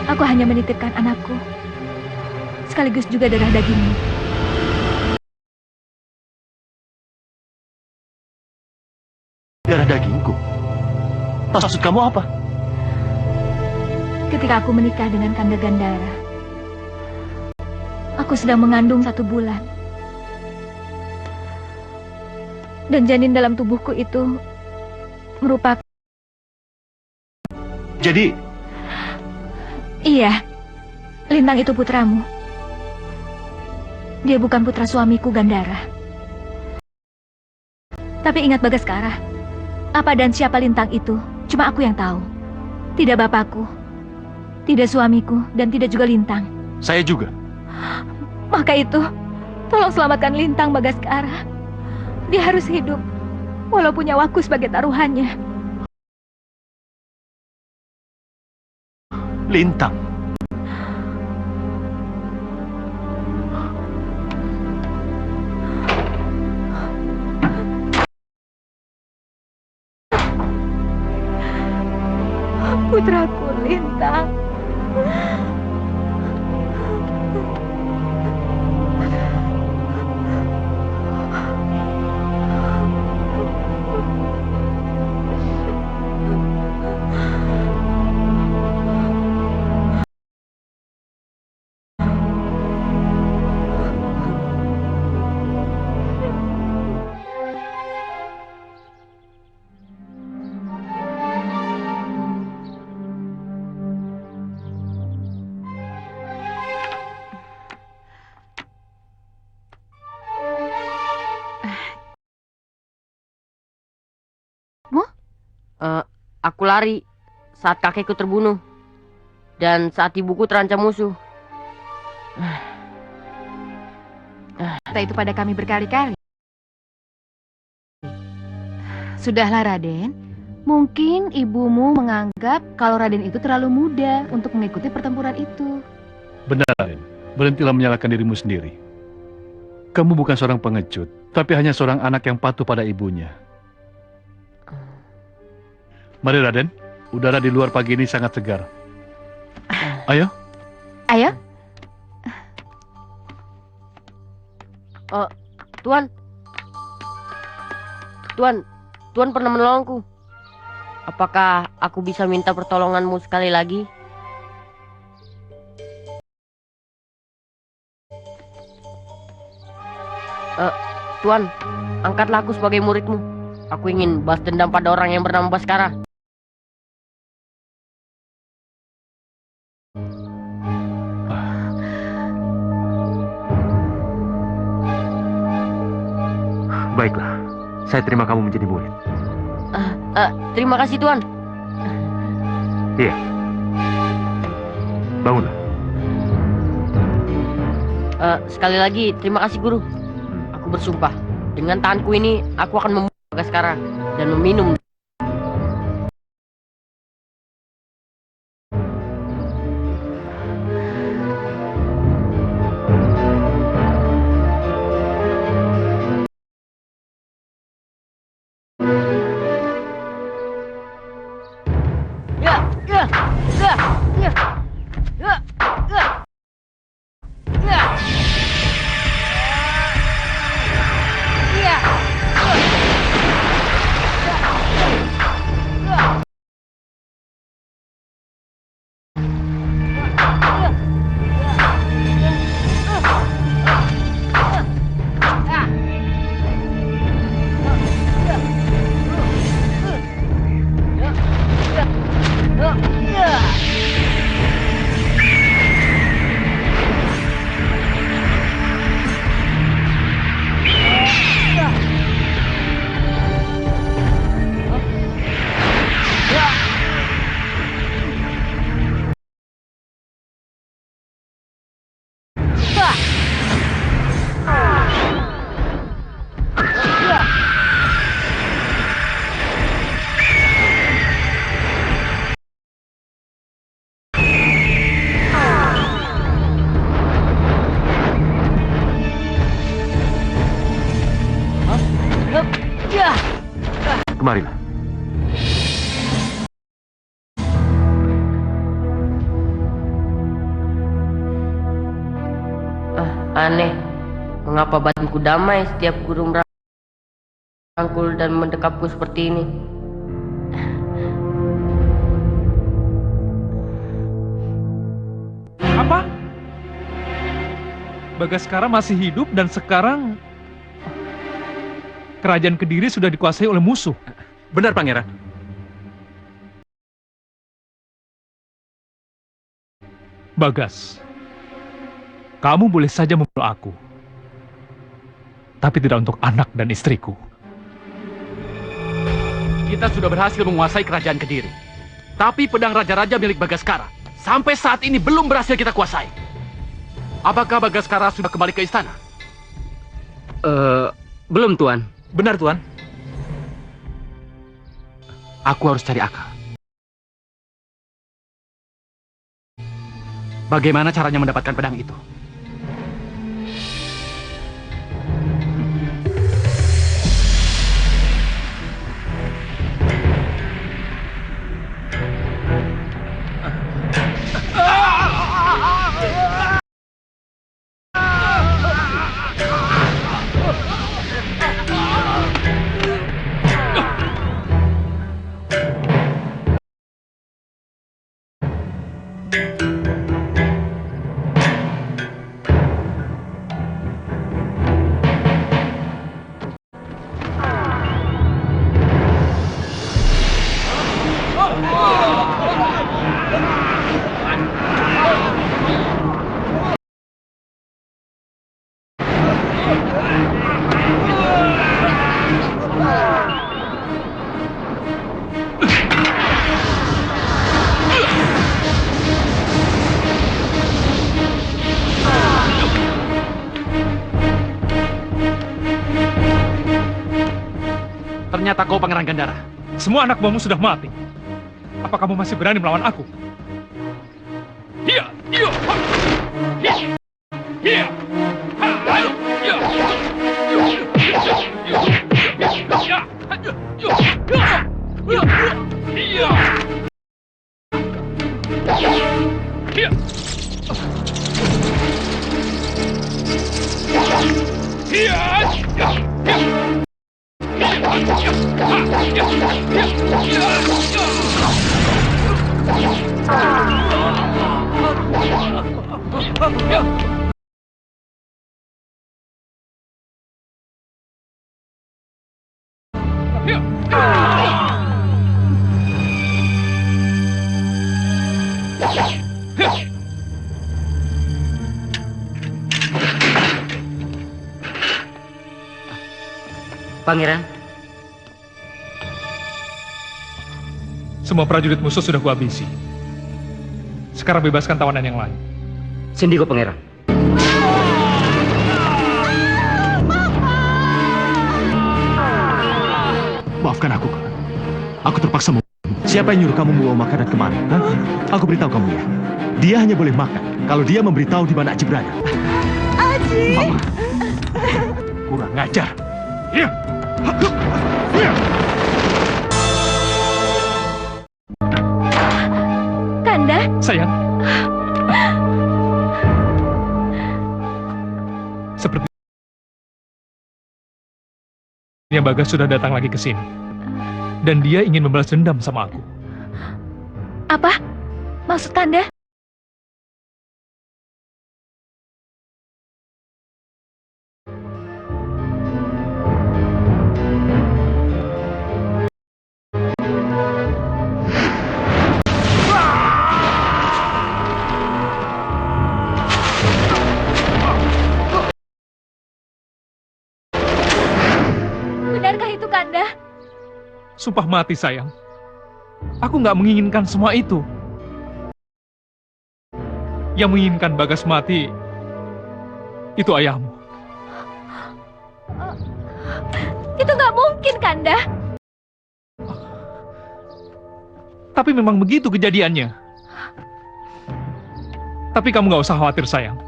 aku hanya menitipkan anakku, sekaligus juga darah dagingmu. Darah dagingku? Maksud kamu apa? Ketika aku menikah dengan Kanda Gandara, aku sedang mengandung 1 bulan. Dan janin dalam tubuhku itu merupakan... Jadi, Iya, Lintang itu putramu. Dia bukan putra suamiku Gandara. Tapi ingat Bagaskara, apa dan siapa Lintang itu, cuma aku yang tahu. Tidak bapakku, tidak suamiku, dan tidak juga Lintang. saya juga. Maka itu, tolong selamatkan Lintang, Bagaskara. Dia harus hidup, walaupun nyawaku sebagai taruhannya. Lintang. Putraku Lintang. Aku lari saat kakekku terbunuh dan saat ibuku terancam musuh. Kata itu pada kami berkali-kali. Sudahlah Raden, mungkin ibumu menganggap kalau Raden itu terlalu muda untuk mengikuti pertempuran itu. Benar, Raden. Berhentilah menyalahkan dirimu sendiri. Kamu bukan seorang pengecut, tapi hanya seorang anak yang patuh pada ibunya. Mari Raden, udara di luar pagi ini sangat segar. Ayo. Ayo. Tuan pernah menolongku. Apakah aku bisa minta pertolonganmu sekali lagi? Tuan, angkatlah aku sebagai muridmu. Aku ingin balas dendam pada orang yang bernama Baskara. Baiklah, saya terima kamu menjadi murid. Terima kasih Tuan. Iya. bangunlah. Sekali lagi, terima kasih guru. Aku bersumpah, dengan tanganku ini, aku akan membunuh Bagaskara dan meminum. Kemarilah. Aneh, mengapa badanku damai setiap guru merangkul dan mendekapku seperti ini? Apa? Bagaskara masih hidup dan sekarang kerajaan Kediri sudah dikuasai oleh musuh. Benar, Pangeran. Bagas, kamu boleh saja membunuh aku, tapi tidak untuk anak dan istriku. Kita sudah berhasil menguasai kerajaan Kediri. Tapi pedang raja-raja milik Bagaskara sampai saat ini belum berhasil kita kuasai. Apakah Bagaskara sudah kembali ke istana? Belum, Tuan. Benar, Tuan. Aku harus cari akal. Bagaimana caranya mendapatkan pedang itu? Ternyata kau Pangeran Gandara. Semua anak buahmu sudah mati. Apa kamu masih berani melawan aku? Hiya! Hiya! Hiya! Hiya! Pangeran, Semua prajurit musuh sudah kuhabisi. Sekarang bebaskan tawanan yang lain. Sendiko, Pangeran. Maafkan aku. Aku terpaksa mau. Siapa yang nyuruh kamu membawa makanan kemana? Hah? Aku beritahu kamu ya. Dia hanya boleh makan kalau dia memberitahu di mana Aji berada. Aji! Mama. Kurang ngajar. Iya. Kanda? Sayang. Sepertinya Bagas sudah datang lagi ke sini. Dan dia ingin membalas dendam sama aku. Apa? Maksud Kanda? Benarkah itu, Kanda? Sumpah mati, sayang. Aku nggak menginginkan semua itu. Yang menginginkan Bagas mati, itu ayahmu. Itu nggak mungkin, Kanda. Tapi memang begitu kejadiannya. Tapi kamu nggak usah khawatir, sayang.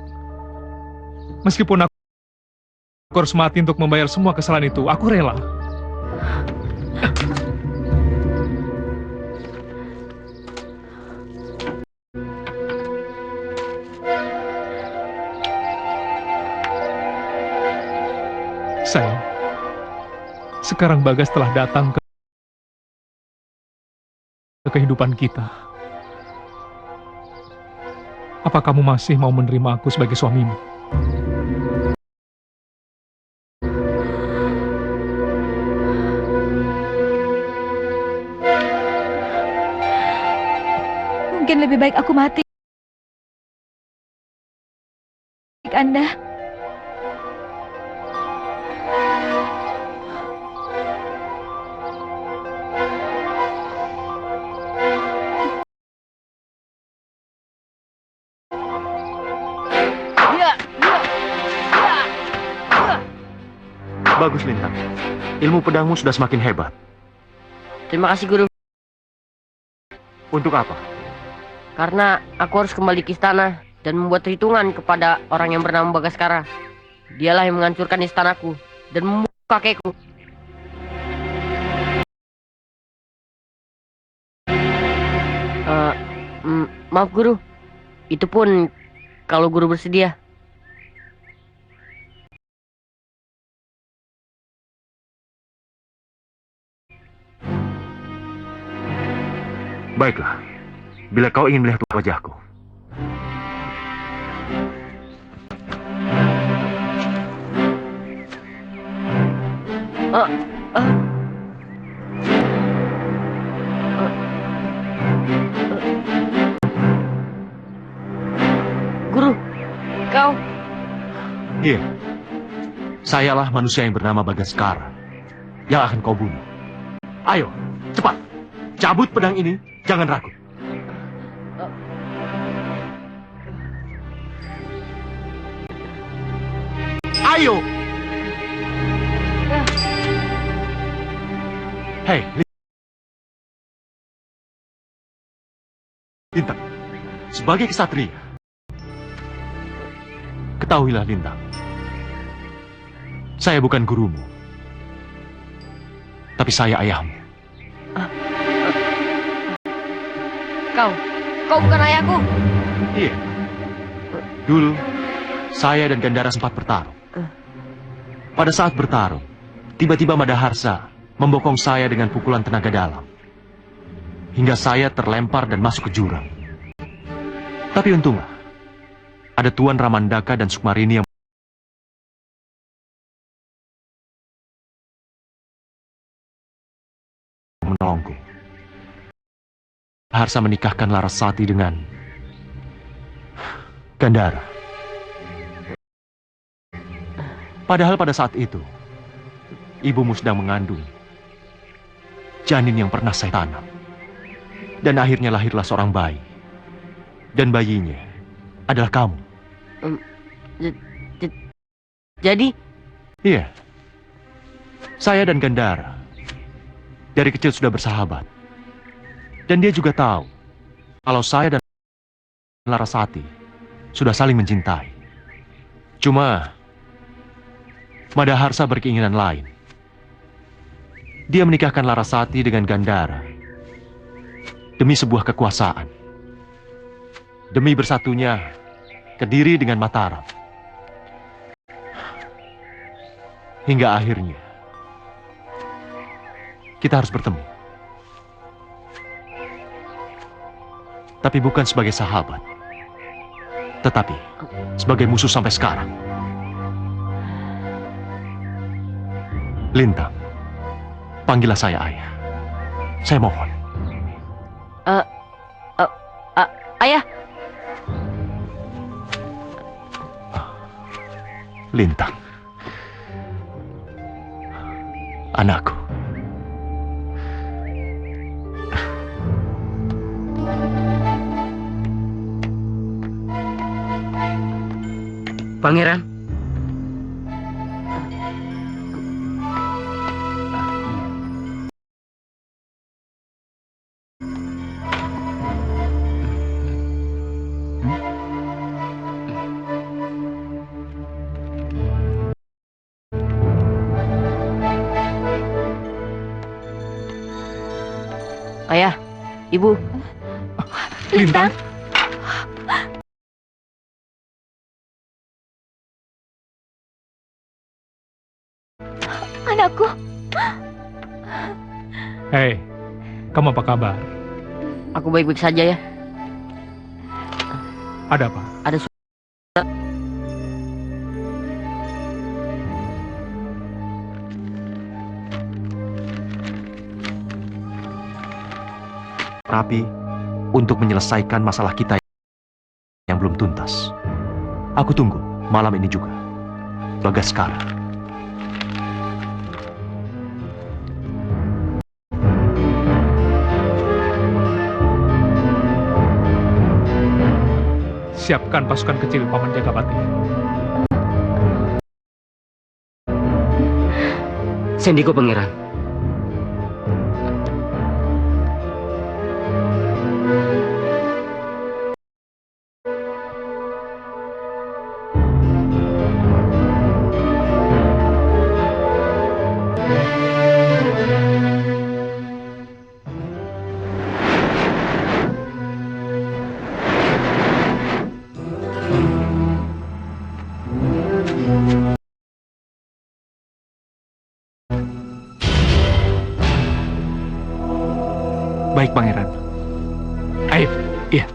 Meskipun aku harus mati untuk membayar semua kesalahan itu, aku rela. Sayang, sekarang Bagas telah datang ke kehidupan kita. Apa kamu masih mau menerima aku sebagai suamimu? Mungkin lebih baik aku mati, Kanda. Bagus, Lintang. Ilmu pedangmu sudah semakin hebat. Terima kasih, Guru. Untuk apa? Karena aku harus kembali ke istana dan membuat perhitungan kepada orang yang bernama Bagaskara. Dialah yang menghancurkan istanaku dan membunuh kakekku. Maaf, Guru. Itu pun kalau Guru bersedia. Baiklah. Bila kau ingin melihat wajahku. Guru, kau... Iya. Sayalah manusia yang bernama Bagaskara yang akan kau bunuh. Ayo, cepat. Cabut pedang ini, jangan ragu. Ayo! Hei, Lintang. Sebagai kesatria, ketahuilah, Lintang. Saya bukan gurumu. Tapi saya ayahmu. Kau bukan ayahku. Iya. Dulu, saya dan Gandara sempat bertarung. Pada saat bertarung, tiba-tiba Madaharsa membokong saya dengan pukulan tenaga dalam. Hingga saya terlempar dan masuk ke jurang. Tapi untunglah, ada Tuan Ramandaka dan Sukmarini yang menolongku. Harsa menikahkan Larasati dengan Gandara. Padahal pada saat itu, ibumu sedang mengandung janin yang pernah saya tanam. Dan akhirnya lahirlah seorang bayi Dan bayinya adalah kamu. Jadi, Iya. Saya dan Gandara dari kecil sudah bersahabat. Dan dia juga tahu kalau saya dan Larasati sudah saling mencintai. Cuma Madaharsa berkeinginan lain. Dia menikahkan Larasati dengan Gandara demi sebuah kekuasaan. Demi bersatunya Kediri dengan Mataram. Hingga akhirnya kita harus bertemu. Tapi bukan sebagai sahabat, tetapi sebagai musuh sampai sekarang. Lintang, panggillah saya ayah. Saya mohon. ayah, Lintang, anakku. Pangeran. Ayah, Ibu. Lintang. Anakku. Hei, kamu apa kabar? Aku baik-baik saja ya. Ada apa? Ada Rapi untuk menyelesaikan masalah kita yang belum tuntas. Aku tunggu malam ini juga. Bagaskara. Siapkan pasukan kecil Paman Jagapati. Sendiko Pangeran. Baik, Pangeran. Ayo, iya.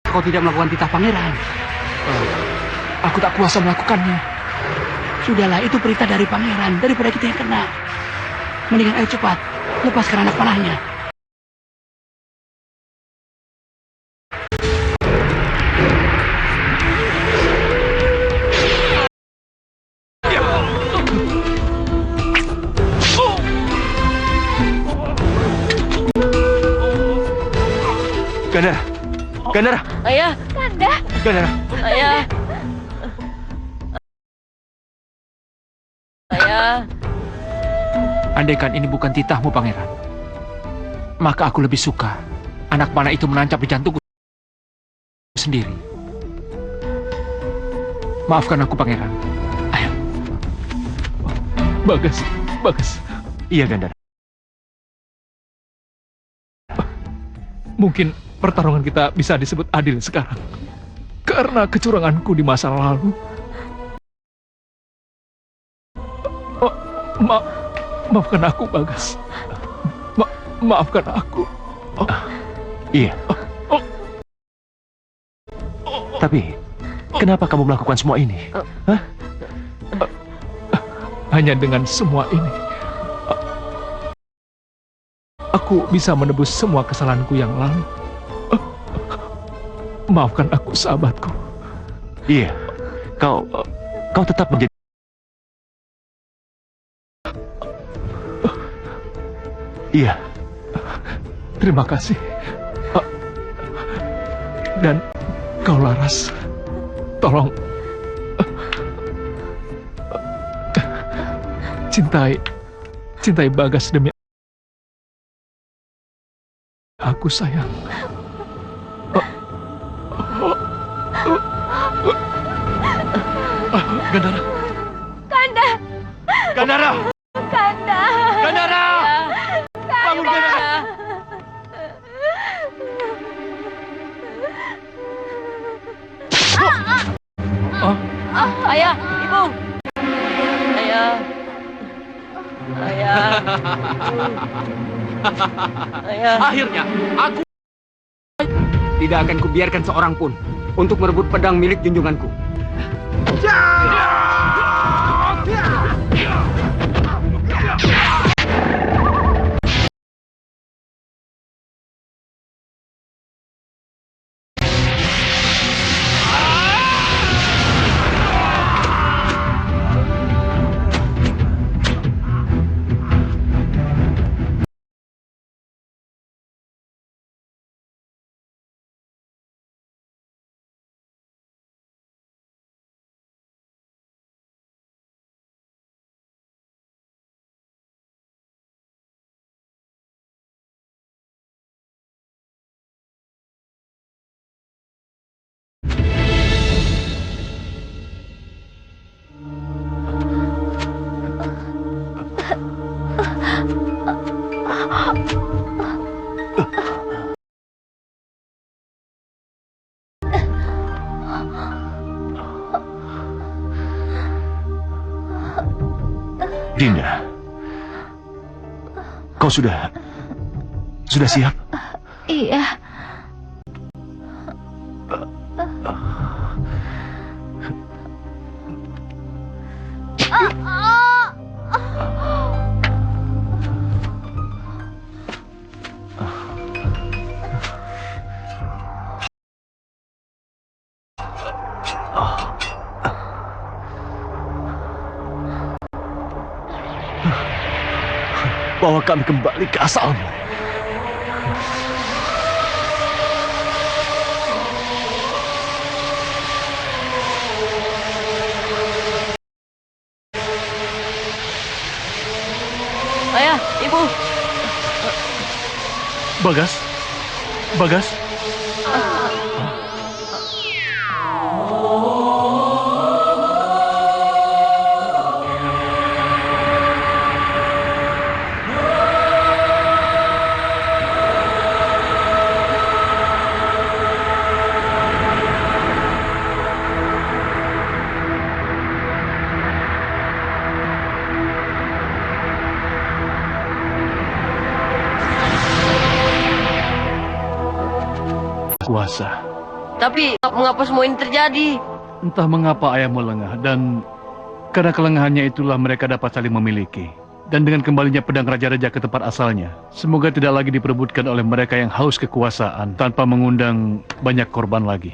Kau tidak melakukan titah pangeran. Aku tak kuasa melakukannya. Sudahlah, itu perintah dari pangeran. Daripada kita yang kena. Mendingan ayo cepat. Lepaskan anak panahnya. Gandara. Gandara. Ayah, Kanda. Gandara. ayah. Ayah. Andaikan ini bukan titahmu, Pangeran, maka aku lebih suka anak panah itu menancap di jantungku sendiri. Maafkan aku, Pangeran. Ayo. Bagas, Bagas. Iya, Gandara. Mungkin pertarungan kita bisa disebut adil sekarang. Karena kecuranganku di masa lalu. Maafkan aku, Bagas. Maafkan aku. Iya. Tapi, kenapa kamu melakukan semua ini? Hah? Hanya dengan semua ini, aku bisa menebus semua kesalahanku yang lalu. Maafkan aku, sahabatku. Iya. Kau tetap menjadi... Iya. Terima kasih. Dan kau, Laras, tolong cintai Bagas demi aku, sayang. Gandara. Kanda! Gandara! Kanda! Gandara! Bangun, Gandara! Ayah, ibu. Ayah. Ayah. Ayah. Akhirnya, aku Tidak akan kubiarkan seorang pun untuk merebut pedang milik junjunganku. Dinda, kau sudah siap? Iya. Bawa kami kembali ke asalmu. Ayah, ibu. Bagas. Bagas. Kuasa. Tapi mengapa semua ini terjadi? Entah mengapa ayahmu lengah dan karena kelengahannya itulah mereka dapat saling memiliki. Dan dengan kembalinya pedang raja-raja ke tempat asalnya, semoga tidak lagi diperebutkan oleh mereka yang haus kekuasaan tanpa mengundang banyak korban lagi.